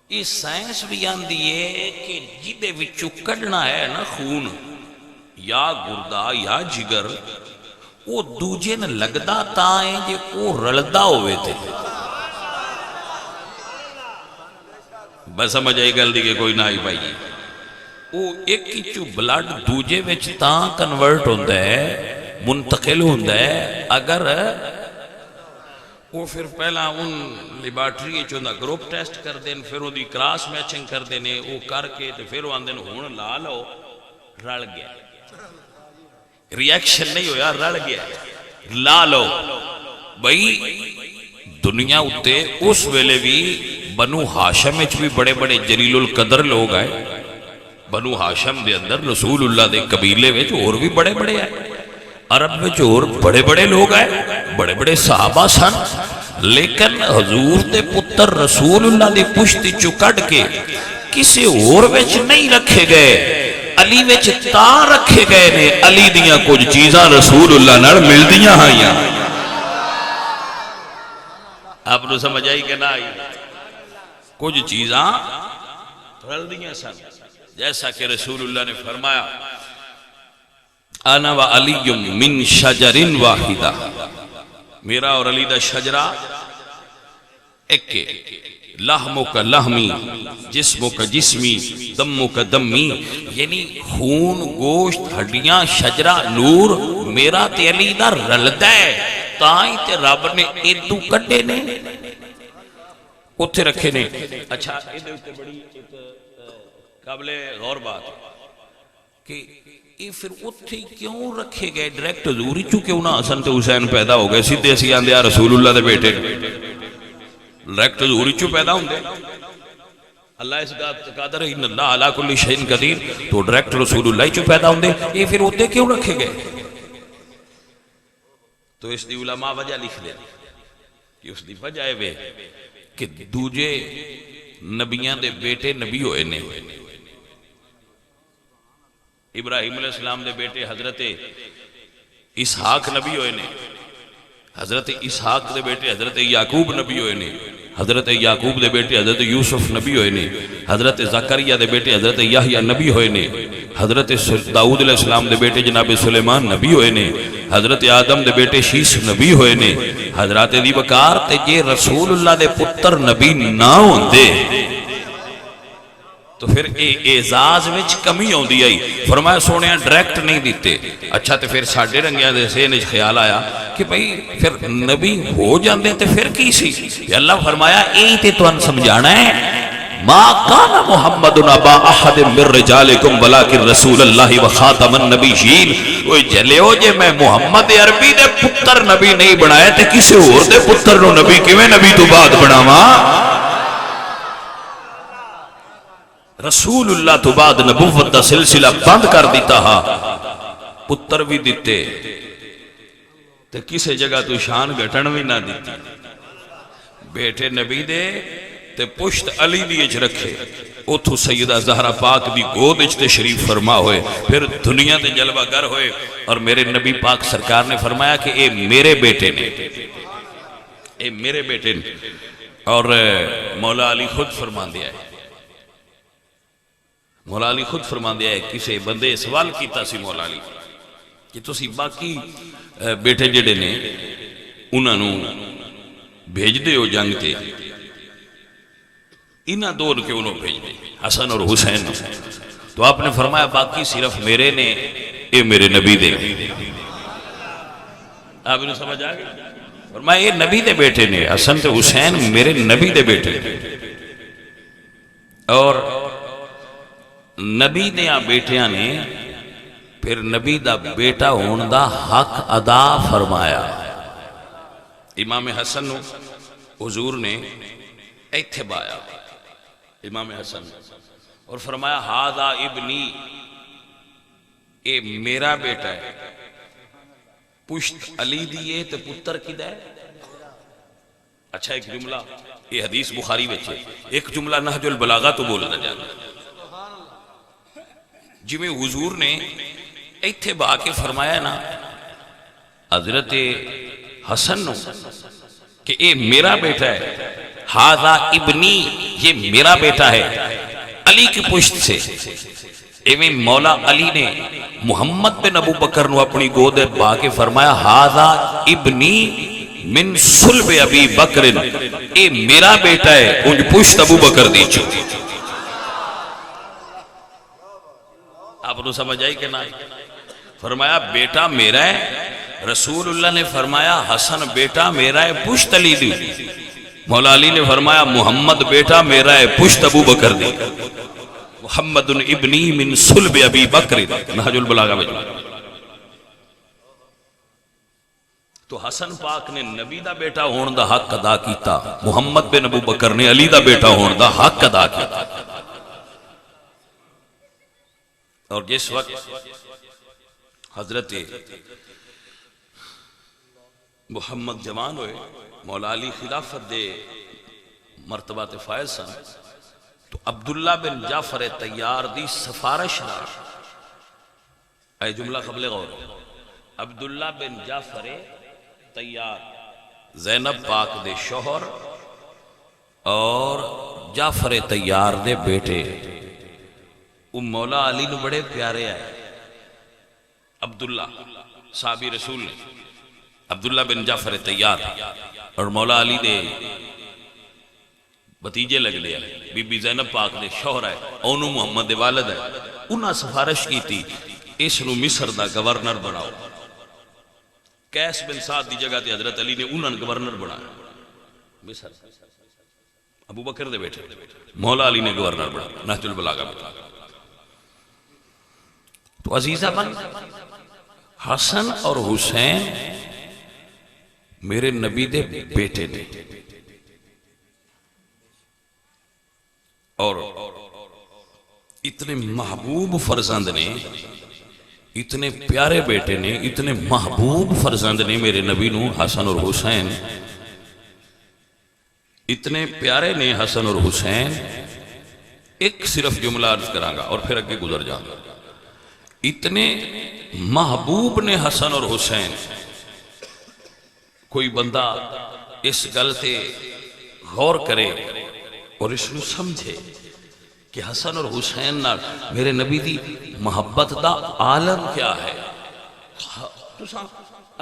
یہ سائنس بھی آندی ہے کہ جدے وچوں کڈنا ہے نا خون یا گردہ یا جگر، وہ دوجے نے لگدا تائیں جے وہ رلدہ ہوئے تھے۔ بس سمجھ آئی گل دی کہ کوئی نہ آئی پائی، وہ ایک کچھو بلڈ دوجے وچ تاں کنورٹ ہوندہ ہے، منتقل ہوندہ ہے اگر وہ پھر پہلا ان لیبارٹری چوندہ گروپ ٹیسٹ کر دیں، پھر وہ دی کراس میچنگ کر دینے، وہ کر کے پھر وہ آندھیں ہون لا لو، رل گیا، ریاکشن نہیں ہویا، رل گیا، لا لو۔ بھئی دنیا اتے اس ویلے بھی بنو ہاشم اچھ بھی بڑے بڑے جلیل القدر لوگ آئے، بنو ہاشم دے اندر رسول اللہ دے قبیلے وچ اور بھی بڑے بڑے آئے، عرب وچ اور بڑے بڑے لوگ آئے، بڑے بڑے صحابہ سن، لیکن حضور دے پتر رسول اللہ دے پشت چکڑ کے کسی اور وچ نہیں رکھے گئے، علی وچ تاں رکھے گئے نے، علی دیاں کچھ چیزاں رسول اللہ نال مل دیاں ہائیاں۔ آپ نے سمجھ آئی کہ نہ آئی؟ کچھ چیزاں رل دیاں سن، جیسا کہ رسول اللہ نے فرمایا انا و علی من شجر واحدہ، میرا اور علی دا شجرہ ایک کے، لحموں کا لحمی، جسموں کا جسمی، دموں کا دمی، یعنی خون گوشت ہڈیاں شجرہ نور میرا تے علی دا رلدہ ہے، تائیں تے رب نے ایدو کٹے نے اتھے رکھے نے۔ اچھا ایدو تے بڑی قابل غور بات کہ یہ پھر اتھے کیوں رکھے گئے ڈائریکٹ حضوری، چونکہ انہاں حسن تے حسین پیدا ہو گئے، سیدھے اسی آندے یا رسول اللہ دے بیٹے ڈائریکٹ حضوری چوں پیدا ہوں گے۔ اللہ اس قادر ہے ان اللہ علی کل شیء قدیر، تو ڈائریکٹ رسول اللہ چوں پیدا ہوں گے، یہ پھر اتھے کیوں رکھے گئے؟ تو اس دی علماء وجہ لکھ دیں کہ اس دی وجہ ہے کہ دوجے نبیاں دے بیٹے نبی ہوئے نے. ابراہیم علیہ السلام دے بیٹے حضرت اسحاق نبی ہوئے نے. حضرت اسحاق دے بیٹے حضرت یعقوب نبی ہوئے نے. حضرت یعقوب دے بیٹے حضرت یوسف نبی ہوئے نے. حضرت زکریا دے بیٹے حضرت یحییٰ نبی ہوئے نے. حضرت داؤد علیہ السلام دے بیٹے جناب سلیمان نبی ہوئے نے. حضرت آدم دے بیٹے شیش نبی ہوئے نے. حضرت ابی بکر تے جے رسول اللہ دے پتر نبی نہ ہوندے تو پھر اعزاز وچ کمی ہوندی آئی. فرمایا سونے ڈائریکٹ نہیں دیتے. اچھا تے پھر ساڈے رنگیاں دے ذہن وچ خیال آیا کہ بھئی پھر نبی ہو جاندے تے پھر کی سی. اللہ فرمایا اے تے تانوں سمجھانا ہے ما کان محمد ابا احد من رجالکم ولکن رسول اللہ وخاتم النبیین. اوے جلیو جے میں محمد عربی دے پتر نبی نہیں بنایا تے کسے اور دے پتر نو نبی کیویں نبی تو بعد بناواں؟ رسول اللہ تو بعد نبوت دا سلسلہ بند کر دیتا ہا. پتر بھی دیتے تے کسے جگہ تو شان گھٹن بھی نہ دیتی. بیٹے نبی دے تے پشت علی دیج رکھے. اتھو سیدہ زہرا پاک دی گود اچ تشریف فرما ہوئے. پھر دنیا تے جلوہ گر ہوئے اور میرے نبی پاک سرکار نے فرمایا کہ اے میرے بیٹے نے, اے میرے بیٹے نے. اور مولا علی خود فرما دیا ہے. مولا علی خود فرما دیا ہے. کسے بندے سوال کیتا سی مولا علی کہ تسی باقی بیٹے جڑے نے انہاں نو بھیج دے ہو جنگ تے, انہاں دو کے انہوں بھیج دے حسن اور حسین. تو آپ نے فرمایا باقی صرف میرے نے, اے میرے نبی دے. آپ انہوں سمجھ آگے فرمایا اے نبی دے بیٹے نے, حسن تے حسین میرے نبی دے بیٹے نے. اور نبی دیاں بیٹیاں نے پھر نبی دا بیٹا ہون دا حق ادا فرمایا. امام حسن نو حضور نے ایتھے بایا, امام حسن اور فرمایا ہاذا ابنی, اے میرا بیٹا ہے. پشت علی دیئے تے پتر کدہ ہے. اچھا ایک جملہ یہ حدیث بخاری بچے, ایک جملہ نہج البلاغہ تو بولنا جانا جی میں حضور نے ایتھے با کے فرمایا نا حضرت حسن نو کہ اے میرا بیٹا ہے, ہاذا ابنی یہ میرا بیٹا ہے علی کی پشت سے. ایویں مولا علی نے محمد بن ابو بکر نو اپنی گود با کے فرمایا ہاذا ابنی من صلب ابی بکر, اے میرا بیٹا ہے ان پشت ابو بکر دی چو. آپ نے سمجھ آئی کہ نہ؟ فرمایا بیٹا میرا ہے. رسول اللہ نے فرمایا حسن بیٹا میرا ہے پشت علی دی. مولا علی نے فرمایا محمد بیٹا میرا ہے پشت ابو بکر دی. محمد ابنی من صلب ابی بکر, نہج البلاغہ میں. تو حسن پاک نے نبی دا بیٹا ہون دا حق ادا کیتا, محمد بن ابو بکر نے علی دا بیٹا ہون دا حق ادا کیتا. اور جس وقت حضرت محمد جوان ہوئے, مولا علی خلافت دے مرتبہ تے فائز سن, تو عبداللہ بن جعفر طیار دی سفارش دا, اے جملہ قبل غور, عبداللہ بن جعفر طیار زینب پاک دے شوہر اور جعفر طیار دے بیٹے, وہ مولا علی نو بڑے پیارے آئے. عبداللہ صحابی رسول نے, عبداللہ بن جعفر طیار اور مولا علی دے بتیجے لگ لیا, بی بی زینب پاک دے شوہر ہے, اونو محمد دے والد ہے. انہاں سفارش کی تھی اس نو مصر دا گورنر بناؤ. قیس بن سعد دی جگہ تے حضرت علی نے انہاں گورنر بنایا مصر. ابو بکر دے بیٹے مولا علی نے گورنر بنایا. نہج البلاغہ میں. تو عزیزہ بن حسن اور حسین میرے نبی دے بیٹے نے, اور اتنے محبوب فرزند نے, اتنے پیارے بیٹے نے, اتنے محبوب فرزند نے میرے نبی نو حسن اور حسین. اتنے پیارے نے حسن اور حسین. ایک صرف جملہ عرض کراں گا اور پھر اگے گزر جاؤں گا. اتنے محبوب نے حسن اور حسین. کوئی بندہ اس گل تے غور کرے اور اس کو سمجھے کہ حسن اور حسین نال میرے نبی دی محبت دا عالم کیا ہے. تساں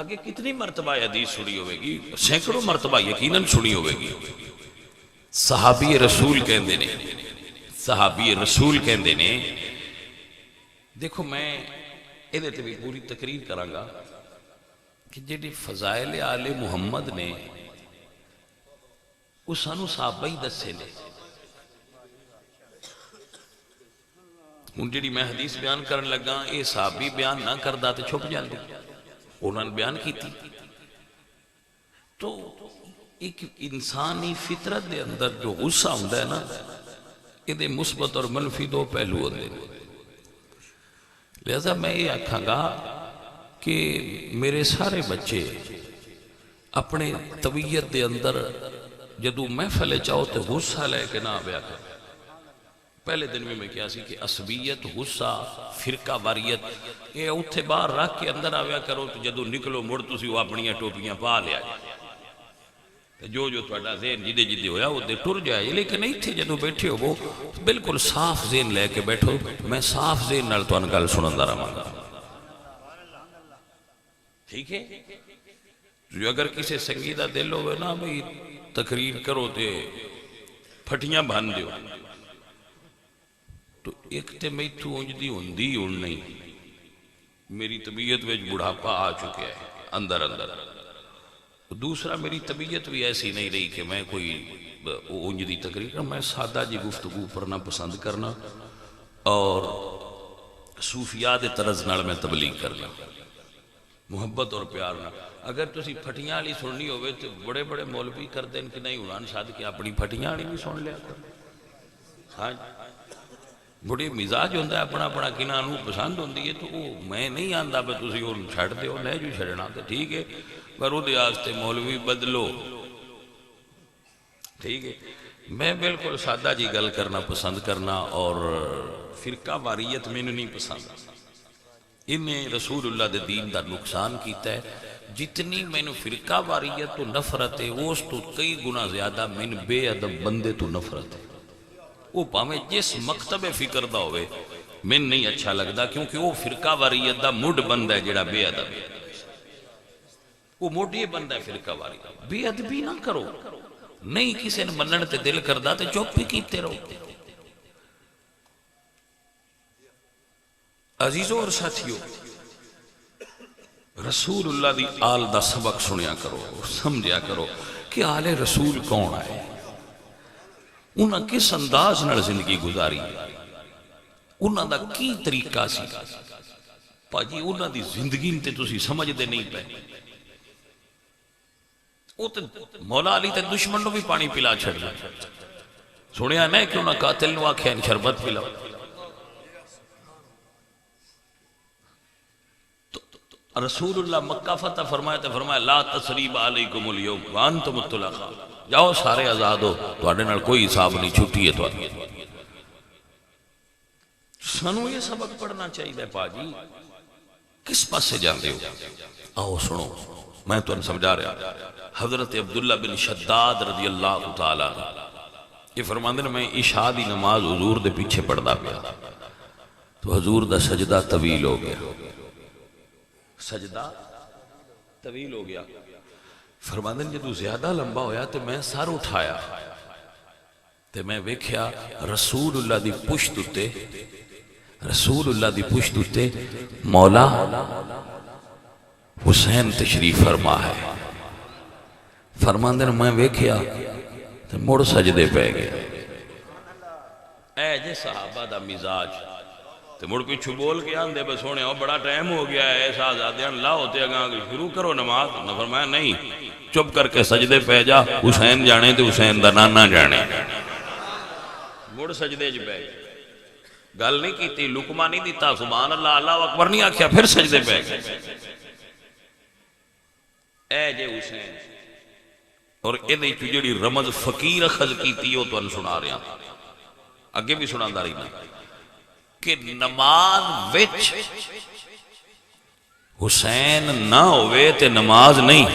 اگے کتنی مرتبہ حدیث سنی ہوئے گی, سینکڑوں مرتبہ یقیناً سنی ہوئے گی. صحابی رسول کہندے نے, صحابی رسول کہندے نے. دیکھو میں یہ بھی پوری تقریر کراں گا کہ جڑے فضائل آل محمد نے وہ سانو صحابہ ہی دسے نے. ہن جڑی میں حدیث بیان کرن لگا یہ صحابی بیان نہ کردا تے چھپ جاندے, انہوں نے بیان کیتی. تو ایک انسانی فطرت دے اندر جو غصہ ہوندا ہے نا, یہ مثبت اور منفی دو پہلو ہوندے ہیں. لہذا میں یہ آکھاں گا کہ میرے سارے بچے اپنے طبیعت دے اندر جدو محفل چاہو تو غصہ لے کے نہ آیا کرو. پہلے دن میں کیا سی کہ عصبیت, غصہ, فرقہ واریت یہ اتھے باہر رکھ کے اندر آیا کرو. تو جدو نکلو مڑ تسی وہ اپنی ٹوپیاں پا لیا جائے, جو تھوڑا ذہن جدے جدے ہویا وہ دے ٹر جائے. لیکن نہیں تھے جدو بیٹھے ہو وہ بالکل صاف ذہن لے کے بیٹھو. میں صاف ذہن نال تو گل سنن دا رہاں گا, ٹھیک ہے. جو اگر کسی سنگیدہ دل ہوئے نا بھئی تقریر کرو تے پھٹیاں بھان دیو, تو ایک تے میں تو انجدی ہوندی ہون نہیں, میری طبیعت ویج بڑھاپا آ چکے ہے اندر اندر. دوسرا میری طبیعت بھی ایسی نہیں رہی کہ میں کوئی انجدی تقریر کرنا. میں سادہ جی گفتگو پڑھنا پسند کرنا اور صوفیات طرز نال میں تبلیغ کرنا, محبت اور پیار نہ. اگر تسی پھٹیاں والی سننی ہوئے تو بڑے بڑے مولوی کر دیں کہ نہیں عنوان شاد کہ اپنی پھٹیاں والی بھی سن لیا کرو. ہاں بڑی مزاج ہوندہ ہے اپنا اپنا کنہ نو پسند ہوندی ہے. تو وہ میں نہیں آندہ پہ تسی وہ چھڑ دے ہو لے جو چھڑنا تو ٹھیک ہے, پر وہ دیاستے مولوی بدلو, ٹھیک ہے. میں بالکل سادہ جی گل کرنا پسند کرنا اور فرقہ واریت میں نہیں پسند. انہیں رسول اللہ دے دین دا نقصان کیتا ہے. جتنی میں نے فرقہ واریت تو نفرت ہے اس تو کئی گنا زیادہ میں نے بے ادب بندے تو نفرت ہے. وہ پاہمیں جس مکتب فکر دا ہوئے میں نہیں اچھا لگدا, کیونکہ وہ فرقہ واریت دا مڈ بندہ ہے جڑا بے ادب ہے. وہ موڈی بندہ ہے فرقہ واریت. بے ادبی نہ کرو, نہیں کسی نے منن تے دل کردا تے چپ ہی کیتے رہو. عزیزوں اور ساتھیوں, رسول اللہ دی آل دا سبق سنیا کرو, سمجھیا کرو کہ آل رسول کون آئے, انہاں کس انداز نال زندگی گزاری, انہاں دا کی طریقہ سی. پاجی انہاں دی زندگی تے تسی سمجھ دے نہیں پہ. مولا علی تے دشمن نو بھی پانی پلا چھڑ دے. سنیا نہیں کہ انہاں قاتل نو آکھیا شربت پلا. رسول اللہ مکہ فتح فرمایا تو فرمایا لا تسریب علیکم اليوم وانتم الطلقاء, جاؤ سارے آزاد ہو, تواڈے نال کوئی حساب نہیں, چھٹی ہے تواڈی. سانو یہ سبق پڑھنا چاہیے پاجی. کس پاس سے جاندے ہو؟ آؤ سنو میں تو سمجھا رہا. حضرت عبداللہ بن شداد رضی اللہ تعالیٰ یہ فرماندے نے میں عشاء دی نماز حضور دے پیچھے پڑھدا پیا تو حضور دا سجدہ طویل ہو گیا, سجدہ طویل ہو گیا. فرماندے نے جدو زیادہ لمبا ہویا تو میں سر اٹھایا تو میں ویکھیا رسول اللہ دی پشت اتے, رسول اللہ دی پشت اتے مولا حسین تشریف فرما ہے. فرماندے نے میں ویکھیا تو مڑ سجدے پہ گیا. اے جے صحابہ دا مزاج تو مڑ پیچھو بول کے آندے بس ہونے ہو بڑا ٹائم ہو گیا ہے, ایسا آزادیاں لا ہوتے اگاں شروع کرو نماز. نہ فرمایا نہیں, چپ کر کے سجدے پہ جا, حسین جانے تے حسین دا نانا جانے. مڑ سجدے جو پہ گل نہیں کیتی, لکمہ نہیں دیتا, سبحان اللہ اللہ اکبر نہیں آکھیا, پھر سجدے پہ گئے. اے جے حسین اور یہ جڑی رمز فقیر اخذ کی وہ تمہیں سنا رہا اگے بھی سنا رہی نا کہ نماز وچ حسین نہ ہوئے تے نماز نہیں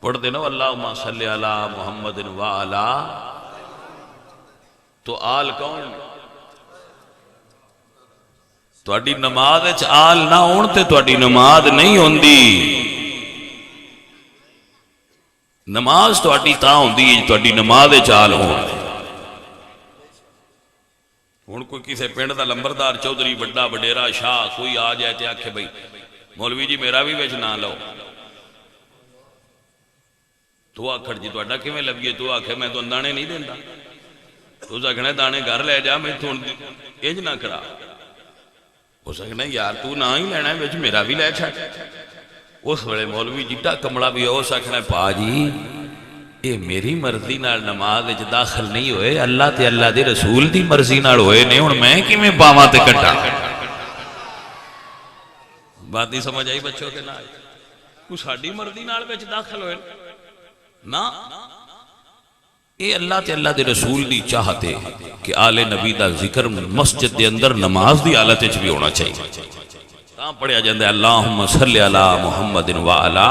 پڑھ دینا اللہم صلی علی محمد وعلا تو آل کون تہاڈی نماز وچ آل نہ ہون تے تہاڈی نماز نہیں ہوندی نماز تہاڈی تاں ہوندی ہے تہاڈی نماز وچ آل ہون ہن کوئی کسے پنڈ دا لمبردار چودھری بڑا وڈیرا شاہ کوئی آ جائے تے آکھے بھئی مولوی جی میرا بھی وچ نہ لو تو آکھڑ جی تہاڈا کیویں لگیے تو آکھے میں تو دانے نہیں دیندا تو آکھنا دانے گھر لے جا میں تھون انج نہ کرا ہو سکنا یار تو نہ ہی لینا ہے میرا بھی لے چھٹ اس ویلے مولوی جڈا کملا بھی ہو سکنا پا جی یہ میری مرضی نال نماز وچ داخل نہیں ہوئے اللہ تے اللہ دے رسول دی مرضی نال ہوئے نے ہن میں کیویں پاواں تے کٹا بات نہیں سمجھ آئی بچوں کے نال کوئی ساڈی مرضی نال وچ داخل ہوئے نا اے اللہ تے اللہ دے رسول دی چاہتے کہ آل نبی دا ذکر مسجد دے اندر نماز دی حالت وچ بھی ہونا چاہیے تاں پڑھیا جاندا ہے اللہم صلی علی محمد وعلا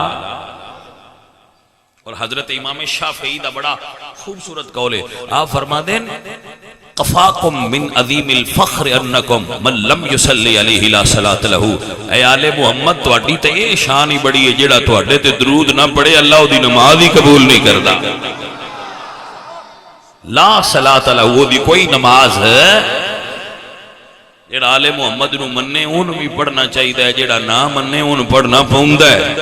اور حضرت امام شافعی دا بڑا خوبصورت قول ہے آپ فرما دیں قفاکم من عظیم الفخر انکم من لم یصلی علیہ لا صلاۃ لہو اے آل محمد تواڈی تے اے شان ہی بڑی ہے جیڑا تواڈے تے درود نہ پڑھے اللہ دی نماز ہی قبول نہیں کردا لا صلاۃ لہو دی کوئی نماز ہے جیڑا آل محمد نو مننے اون بھی پڑھنا چاہیے جیڑا نہ مننے اون پڑھنا پوندا ہے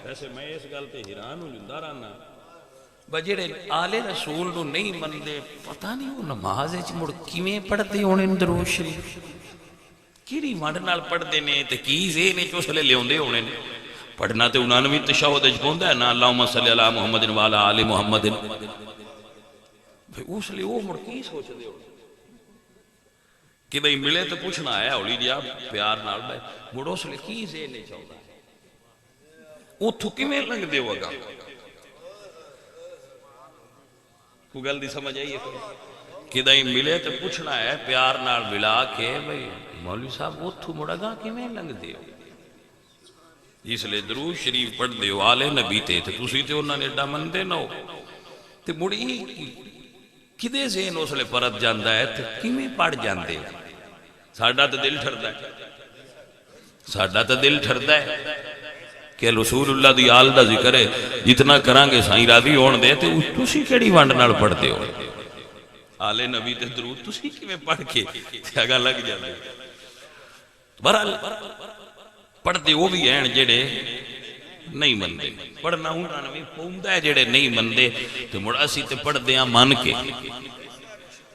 ویسے میں اس گل تے حیران ہوں جندا رہنا بجڑے آل رسول نو نہیں مندے پتہ نہیں وہ نماز وچ مڑ کیویں پڑھدے ہونے درود شریف کیڑی وڈ نال پڑھدے نے تے کی ذہن وچ اس لے لیوندے ہونے نے پڑھنا تے 99 تشہد وچ پوندا ہے نا اللہم صلی علی محمد وعلی آل محمد اس لیے وہ مڑ کی سوچدے ہو کہ بھئی ملے تو پوچھنا ہے اولی جا پیار نال بھائی مڑ اس لیے کی ذہن وچ آوندا اوتھوں کیویں لنگدے ہوگا کو گل دی سمجھ آئی ہے کہ دائی ملے تو پوچھنا ہے پیار نال ملا کے بھئی مولوی صاحب اوتھوں مڑ گا کیویں لنگدے ہو اس لیے درود شریف پڑھ دے ہو آل نبی تے تسی تے انہاں نے ایڈا مندے نہ ہو تے مڑی کدے ذہن اس لئے پرت جاندا ہے تے کیویں پڑھ جاندے ساڈا تے دل ٹھردا ہے ساڈا تے دل ٹھردا ہے کہ رسول اللہ دی آل دا ذکر ہے جتنا کران گے سائیں راضی ہون دے تے تسی کیڑی ونڈ نال پڑھدے ہو آل نبی تے درود تسی کیویں پڑھ کے تے اگا لگ جاندے بہرحال پڑھدے وہ بھی ہیں جڑے نہیں مندے پڑھنا انہاں نے بھی پوندا ہے جڑے نہیں مندے تے مڑ اسی تے پڑھدے ہاں من کے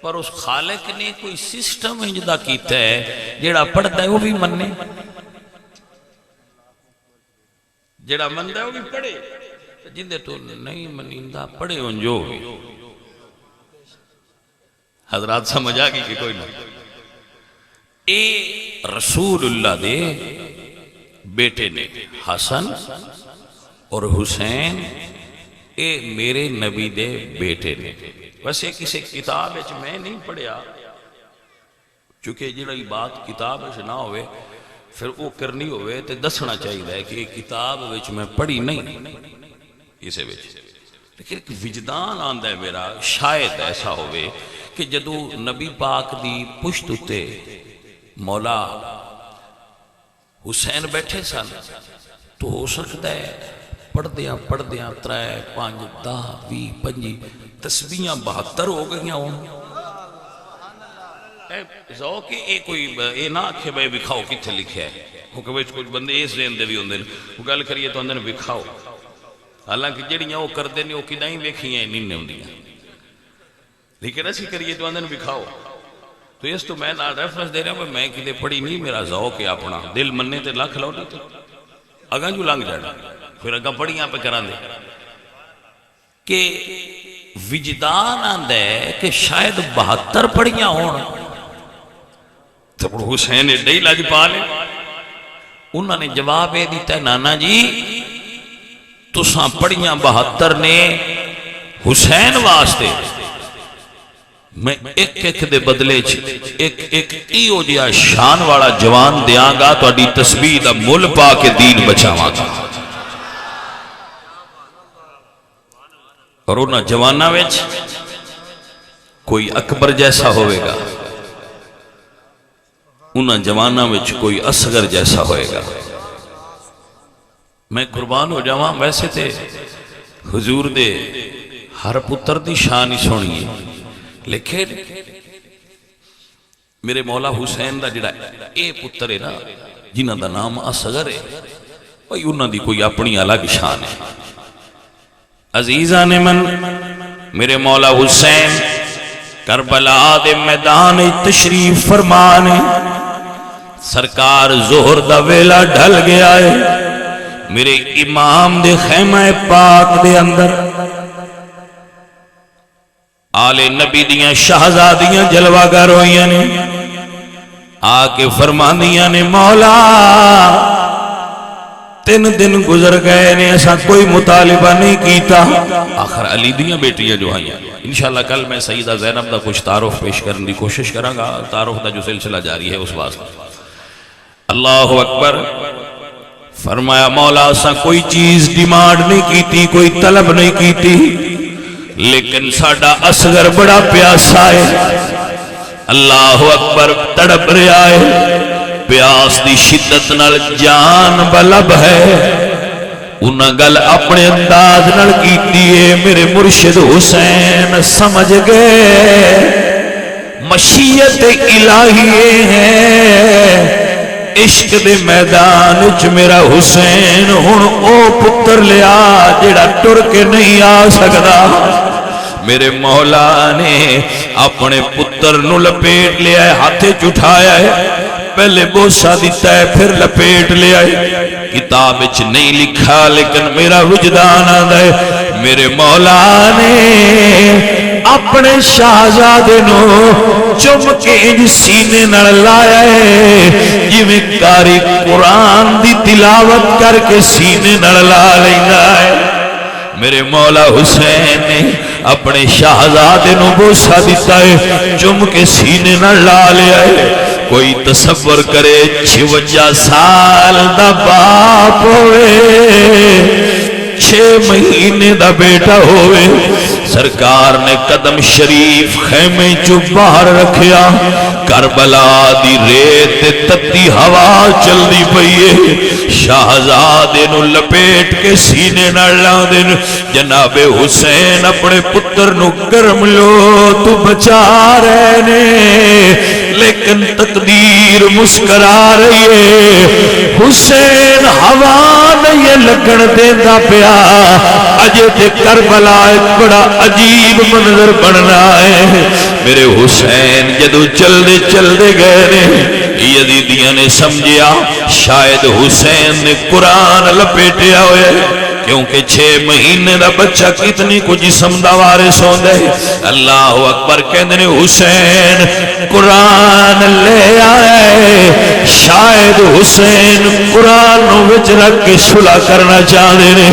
پر اس خالق نے کوئی سسٹم انجدا کیتا ہے جڑا پڑھدا ہے وہ بھی مننے جڑا مندا ہے وہ بھی پڑھے جندے تو نہیں منیندا پڑھے ہون جو حضرات سمجھ آ گئی کہ کوئی نہ اے رسول اللہ دے بیٹے نے حسن اور حسین اے میرے نبی دے بیٹے نے ویسے کسی کتاب وچ میں نہیں پڑھیا چونکہ جڑی بات کتاب وچ نہ ہوئے پھر وہ کرنی ہوئے تے دسنا چاہیے کہ یہ کتاب وچ میں پڑھی نہیں اسے وچ لیکن ایک وجدان آندا ہے میرا شاید ایسا ہوئے کہ جدو نبی پاک دی پشت اتے مولا حسین بیٹھے سن تو ہو سکتا ہے پڑھدیاں 3 5 10 20 25 تسبیحاں 72 ہو گئیاں ہوں ذوق اے کوئی اے نہ آکھے بھائی وکھاؤ کتھے لکھیا ہے کیونکہ کچھ بندے اس ذہن دے بھی ہوندے نے وہ گل کریے تو اندر وکھاؤ حالانکہ جڑیاں وہ کردے نے وہ کداں ہی ویکھیاں نہیں نے ہوندیاں لیکن اسی کریے تو اندر وکھاؤ تو اس تو میں ریفرنس دے رہا ہوں میں کدے پڑھی نہیں میرا ذوق ہے اپنا دل مننے تے لکھ لو نہیں تو اگاں جو لنگ جانا پھر اگاں پڑھیاں پہ کران دے کہ وجدان آندا ہے کہ شاید 72 پڑھیاں ہون تو حسین ایڈے ہی لج پا لے انہوں نے جواب یہ دیتا ہے نانا جی تساں پڑھیاں 72 نے حسین واسطے، میں ایک ایک دے بدلے ایک ایک ایو جیا شان والا جوان دیاں گا تو اڈی تسبیح دا مل پا کے دین بچاواں گا۔ اور انہاں جواناں وچ کوئی اکبر جیسا ہوئے گا، انہاں جواناں وچ کوئی اصغر جیسا ہوئے گا۔ میں قربان ہو جاواں، ویسے تے حضور دے ہر پتر دی شان ہی سونی ہے، لیکن میرے مولا حسین دا جڑا اے پتر ہے نا جنہ دا نام اصغر ہے، بھئی انہاں دی کوئی اپنی الگ شان ہے۔ عزیزان من، میرے مولا حسین کربلا دے میدان تشریف فرمانے، سرکار ظہر دا ویلا ڈھل گیا ہے، میرے امام دے خیمہ پاک دے اندر آل نبی دیاں شہزادیاں جلوہ گر ہوئیاں نے، آکے فرماندیاں نے مولا 3 دن گزر گئے نے ایسا کوئی مطالبہ نہیں کیتا۔ آخر علی دیاں بیٹیاں جو آئیاں، انشاءاللہ کل میں سیدہ زینب دا کچھ تعارف پیش کرنے دی کوشش کراں گا، تعارف دا جو سلسلہ جاری ہے اس واسطے۔ اللہ اکبر، فرمایا مولا سا کوئی چیز ڈیمانڈ نہیں کیتی، کوئی طلب نہیں کیتی، لیکن ساڈا اصغر بڑا پیاسا ہے۔ اللہ اکبر، تڑپ رہا ہے، پیاس دی شدت نال جان بلب ہے۔ انہاں گل اپنے انداز نال کیتی ہے، میرے مرشد حسین سمجھ گئے مشیت الہی ہے، عشق دے میدان وچ میرا حسین ہن او پتر لیا جڑا ٹر کے نہیں آ سکدا۔ میرے مولا نے اپنے پتر نو لپیٹ لیا ہے، ہاتھے چٹھایا ہے، پہلے بوسا دیتا ہے پھر لپیٹ لیا ہے۔ کتاب وچ نہیں لکھا لیکن میرا وجدان آندا ہے، میرے مولا نے اپنے شہزادے نو چم کے انج سینے نال لایا ہے جویں کاری قرآن دی تلاوت کر کے سینے نال لا لیندا ہے۔ میرے مولا حسین نے اپنے شہزادے نو بوسا دیتا ہے، چم کے سینے نال لا لیا ہے۔ کوئی تصور کرے 56 سال دا باپ ہوئے، 6 مہینے دا بیٹا ہوئے، سرکار نے قدم شریف خیمے چو باہر رکھیا، کربلا دی ریت تتی ہوا چل دی پئیے، شہزادے نو لپیٹ کے سینے نہ لاندن، جناب حسین اپنے پتر نو گرم لو تو بچا رہنے، لیکن تقدیر مسکرا رہی ہے۔ حسین ہوا نہیں لگن دیندہ پیا، اجے تے کربلا ایک بڑا عجیب منظر بننا ہے۔ میرے حسین جدو چل دے گئے نے، یزیدیاں نے سمجھیا شاید حسین نے قرآن لپیٹیا ہوئے، کیونکہ 6 مہینے دا بچہ کتنی کو جسم دا وارث ہوندے۔ اللہ اکبر، کہندے نے حسین قرآن لے آئے، شاید حسین قرآن نو وچ رکھ کے صلح کرنا چاہتے نے۔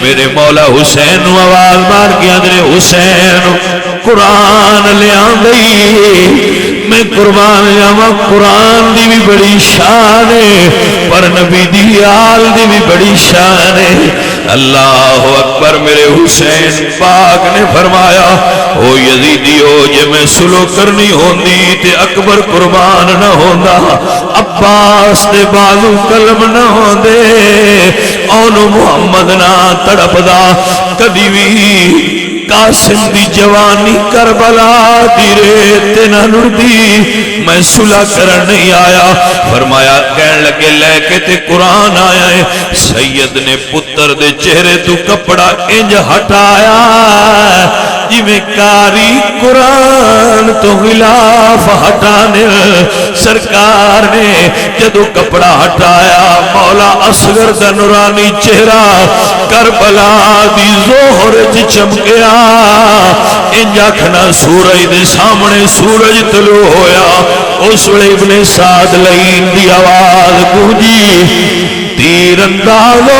میرے مولا حسین نو آواز مار کے آندے نے حسین قرآن لے آندی، میں قربان جاواں، قرآن دی بھی بڑی شان ہے پر نبی دی آل دی بھی بڑی شان ہے۔ اللہ اکبر، میرے حسین پاک نے فرمایا او یزیدیو جے میں سلو کرنی ہوندی تے اکبر قربان نہ ہوندا، عباس دے بازو قلم نہ ہوندے، اونو محمد نہ تڑپدا، کدی بھی قاسم دی جوانی کربلا دی ریت نہ لڑدی، میں صلح کرن نہیں آیا۔ فرمایا کہن لگے لے کے تے قرآن آیا ہے۔ سید نے پتر دے چہرے تو کپڑا انج ہٹایا جویں کاری قرآن تو غلاف ہٹانے، سرکار نے جدو کپڑا ہٹایا مولا اصغر دا نورانی چہرہ کربلا دی ظہر چ چمکیا، انج آکھنا سورج دے سامنے سورج طلوع ہویا، اس ویلے ابن سعد لئین دی آواز گونجی تیر اندازو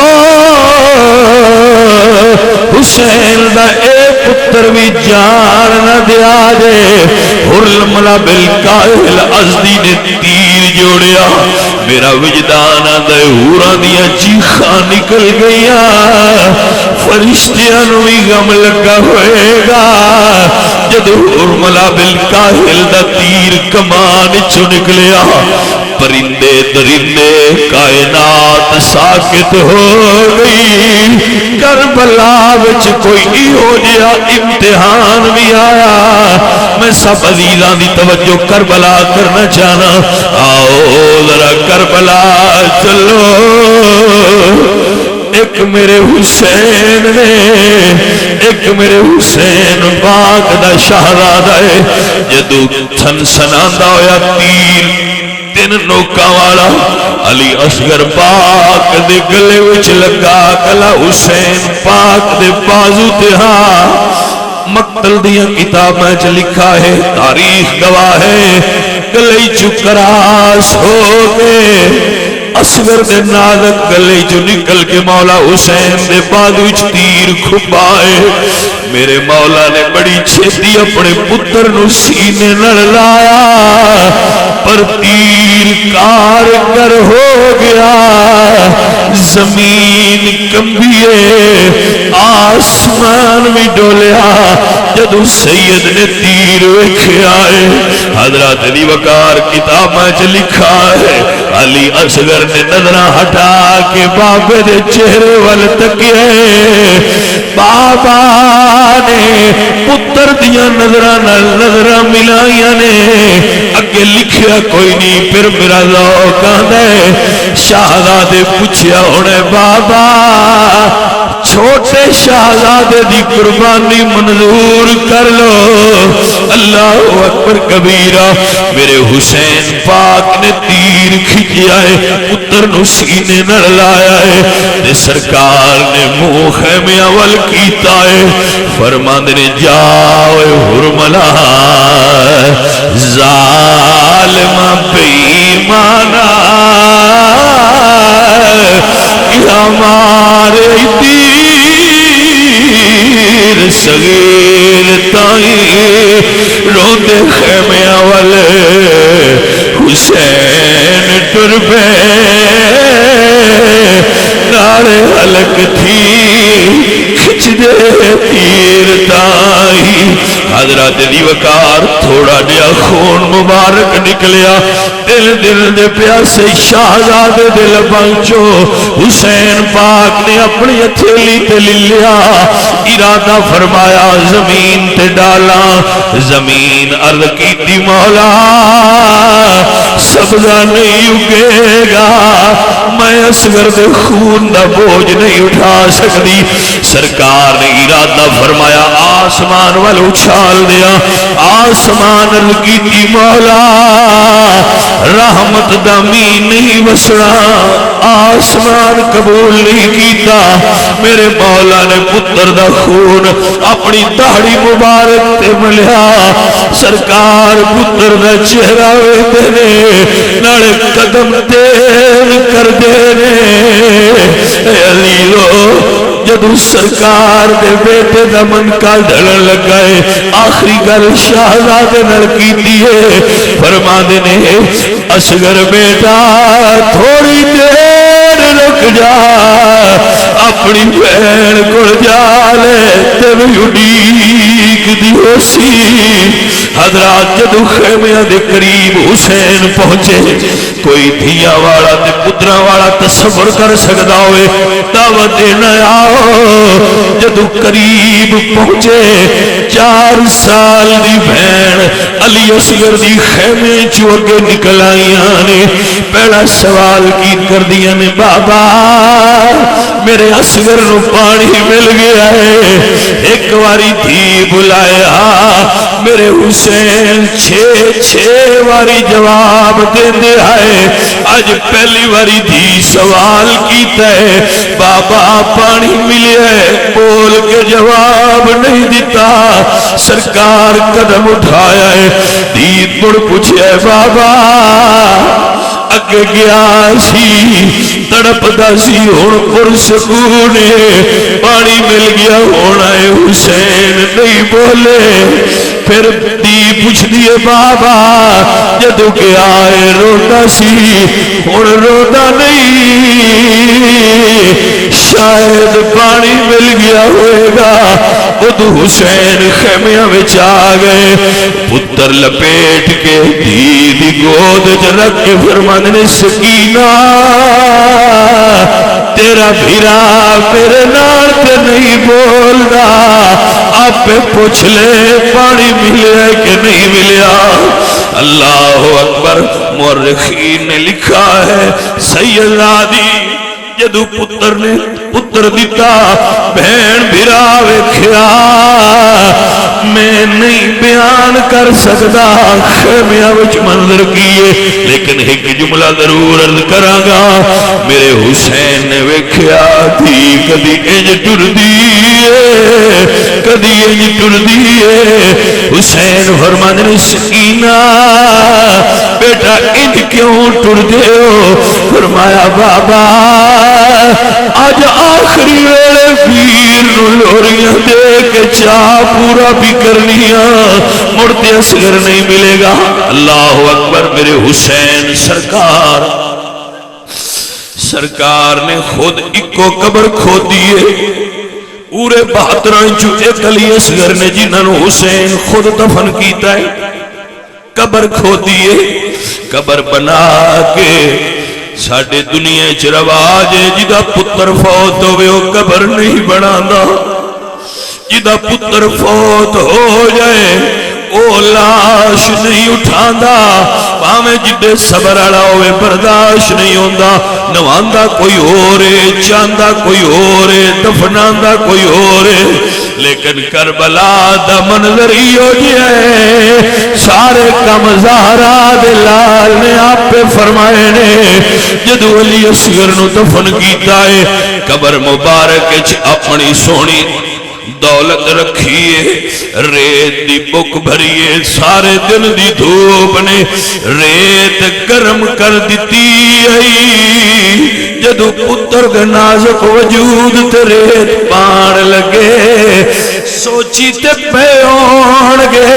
حسین دا اے پتر بھی جان نہ دیا دے حرملہ بالکاہل ازدی نے تیر جوڑیا میرا وجدان دے ہورا دیا چیخاں نکل گیا فرشتیاں نوی غم لگا ہوئے گا جد حرملہ بالکاہل دا تیر کمان چو نکلیا پرندے درندے کائنات ساکت ہو گئی کربلا وچ کوئی ہو جیا امتحان بھی آیا میں سب عزیزاں دی توجہ کربلا کرنا چاہنا آؤ ذرا کربلا چلو ایک میرے حسین نے ایک میرے حسین پاک دا شہزادہ ہے جدو تھن سناندہ ہویا تیر تین نوکا والا علی اصغر پاک دے گلے وچ لگا گلا حسین پاک دے بازو تے ہاں مقتل دیا کتاب میں لکھا ہے تاریخ گواہ ہے گلے چکراس ہو گئے اصغر دے نازک گلے جو نکل کے مولا حسین دے بازو وچ تیر کھپائے میرے مولا نے بڑی چھتی اپنے پتر نو سینے نہ لایا پر تیر کارگر ہو گیا زمین کمبیے آسمان بھی ڈولیا جدو سید نے تیر ویکھے آئے حضرات علی وقار کتاب میں لکھا ہے علی اصغر نے نظرہ ہٹا کے بابے دے چہرے وال تکیے بابا نے پتر دیا نظرہ ملائیاں نے اگے لکھیا کوئی نہیں پھر میرا ذوق آندا ہے شہزادے پوچھیا ہونے بابا چھوٹے شہزادے دی قربانی منظور کر لو اللہ اکبر کبیرہ میرے حسین پاک نے تیر کھچیا ہے پتر نو سینے نہ لایا ہے تے سرکار نے منہ خیمے اول کیتا ہے فرماندے نے جاؤ حرملہ ظالم بےایمانا ہمارے تیر صغیر تائیں روندے خیمے اول حسین ٹر پے نارے حلق تھی کھچ دے تیر تائیں حضرات علی وقار تھوڑا دیا خون مبارک نکلیا دل دے پیاسے شہزادے دل بانچو حسین پاک نے اپنی ہتھیلی تے لیا ارادہ فرمایا زمین تے ڈالا زمین عرض کیتی مولا سبزہ نہیں اگے گا میں اصغر دے خون دا بوجھ نہیں اٹھا سکتی سرکار نے ارادہ فرمایا آسمان وال اچھال دیا آسمان عرض کیتی مولا رحمت دا مین نہیں وسنا آسمان قبول نہیں کیتا میرے مولا نے پتر دا خون اپنی داڑھی مبارک تے ملیا سرکار پتر دا چہرہ ویندے نے نالے قدم تیز کر دے نے علیلو جدو سرکار دے بیٹے دا من کا ڈھلن لگائے آخری گل شہزادے نال کیتی ہے فرما دینے اصغر بیٹا تھوڑی دیر رک جا اپنی بہن کو جا لے تب اڈیک دی ہو سی حضرات جدو خیمیاں دے قریب حسین پہنچے کوئی دھیا والا تے پترا والا تصور کر سکتا ہوئے دعوت دینا آؤ جدو قریب پہنچے 4 سال دی بہن علی اصغر دی خیمے چو اگے نکل آئیاں نے پہلا سوال کی کر دیا نے بابا میرے اصغر نو پانی مل گیا ہے۔ ایک واری دھی بلایا میرے حسین چھے واری جواب دیندے آئے۔ آج پہلی واری دھی سوال کیتا ہے بابا پانی ملیا ہے، بول کے جواب نہیں دیتا۔ سرکار قدم اٹھایا ہے، دھی مڑ پوچھا ہے بابا اگے گیا سی تڑپ دا سی ہن پرسکون پانی مل گیا ہونا ہے حسین نہیں بولے۔ پھر دی پوچھ دیے بابا جدو گیا ہے روتا سی ہن روتا نہیں، شاید پانی مل گیا ہوئے گا۔ ادو حسین خیمیاں وچ آ گئے، پتر لپیٹ کے دھی دی گود چ رکھ کے فرماندے نے سکینہ تیرا بھیرا میرے نال تے نہیں بولدا، آپ پوچھ لے پانی ملیا کہ نہیں ملیا۔ اللہ اکبر۔ مورخین نے لکھا ہے سیدہ دی جدو پتر نے پتر دیتا بہن بھرا ویکھیا میں نہیں بیان کر سکتا خیمیاں وچ منظر کیے، لیکن ایک جملہ ضرور عرض کراں گا۔ میرے حسین نے ویکھیا تھی کدی انج ٹردی ہے کدی انج ٹردی ہے۔ حسین فرماندے نے سکینہ بیٹا انج کیوں ٹردے ہو؟ فرمایا بابا آج آخری ویلے پیر نو لوریاں دے کے چاہ پورا بھی کرنیا، مڑتے اصغر نہیں ملے گا۔ اللہ اکبر۔ میرے حسین سرکار نے خود ایکو قبر کھو دیے، پورے 72 چو ایک علی اصغر نے جنہاں نو حسین خود دفن کیتا ہے قبر کھو دیے۔ قبر بنا کے ساڑھے دنیا چ رواج ہے جدا پتر فوت ہوئے وہ قبر نہیں بنانا، جدا پتر فوت ہو جائے او لاش نہیں اٹھاندا، پاویں جدے صبر والا ہوئے برداشت نہیں ہوندا، نواندا کوئی اور ہے چاندا کوئی اور ہے دفناندا کوئی اور ہے۔ لیکن کربلا دا منظر ہی ہو جائے سارے کم زہرا دے لال نے آپ پہ فرمائے نے جدو علی اصغر نو دفن کیتا ہے قبر مبارک اپنی سونی دولت رکھیے، ریت دی بک بھریے، سارے دن دی دھوپ نے ریت گرم کر دیتی ہے۔ جدو پتر دے نازک وجود تے ریت پان لگے سوچی تے پیون گے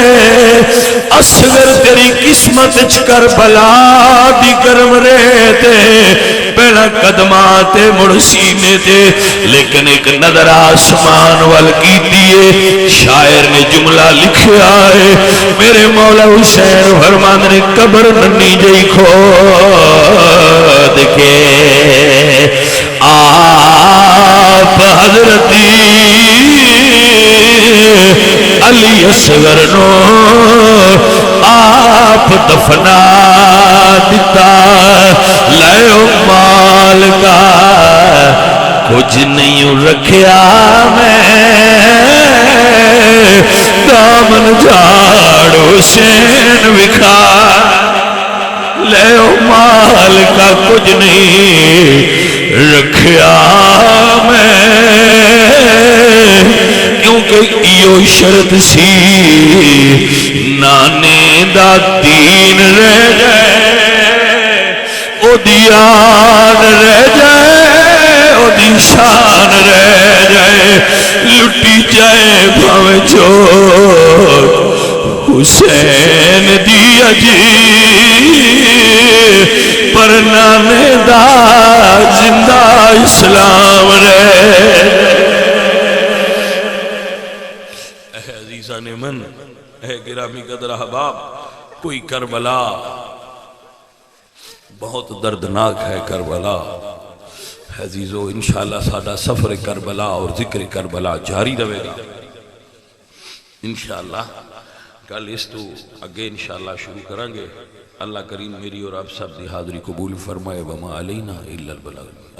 اصغر تیری قسمت چ کربلا دی گرم ریتے پہلا قدماتے مڑ سینے تے، لیکن ایک نظر آسمان وال کی دیئے شاعر نے جملہ لکھیا ہے میرے مولا حسین فرمان نے قبر ننی جئی کھود کے آپ حضرتی علی اصغر نو آپ دفنا دیتا، لائے مال کا کچھ نہیں رکھیا میں دامن جھاڑ حسین وکھا، لے مال کا کچھ نہیں رکھیا میں، کیونکہ ایو شرط سی نانے دا دین رہ جائے او دیان رہ جائے او دی شان رہ جائے، لٹی جائے بھاوے چور حسین دی عجیب پر نانے دا زندہ اسلام رہ۔ اے عزیزان من، اے گرامی قدر احباب، کوئی کربلا بہت دردناک ہے کربلا عزیزو، انشاءاللہ سادہ سفر کربلا اور ذکر کربلا جاری رہے گا انشاءاللہ۔ کل اس تو اگے انشاءاللہ شروع کریں گے۔ اللہ کریم میری اور آپ سب دی حاضری قبول فرمائے، وما علینا الا البلاغ۔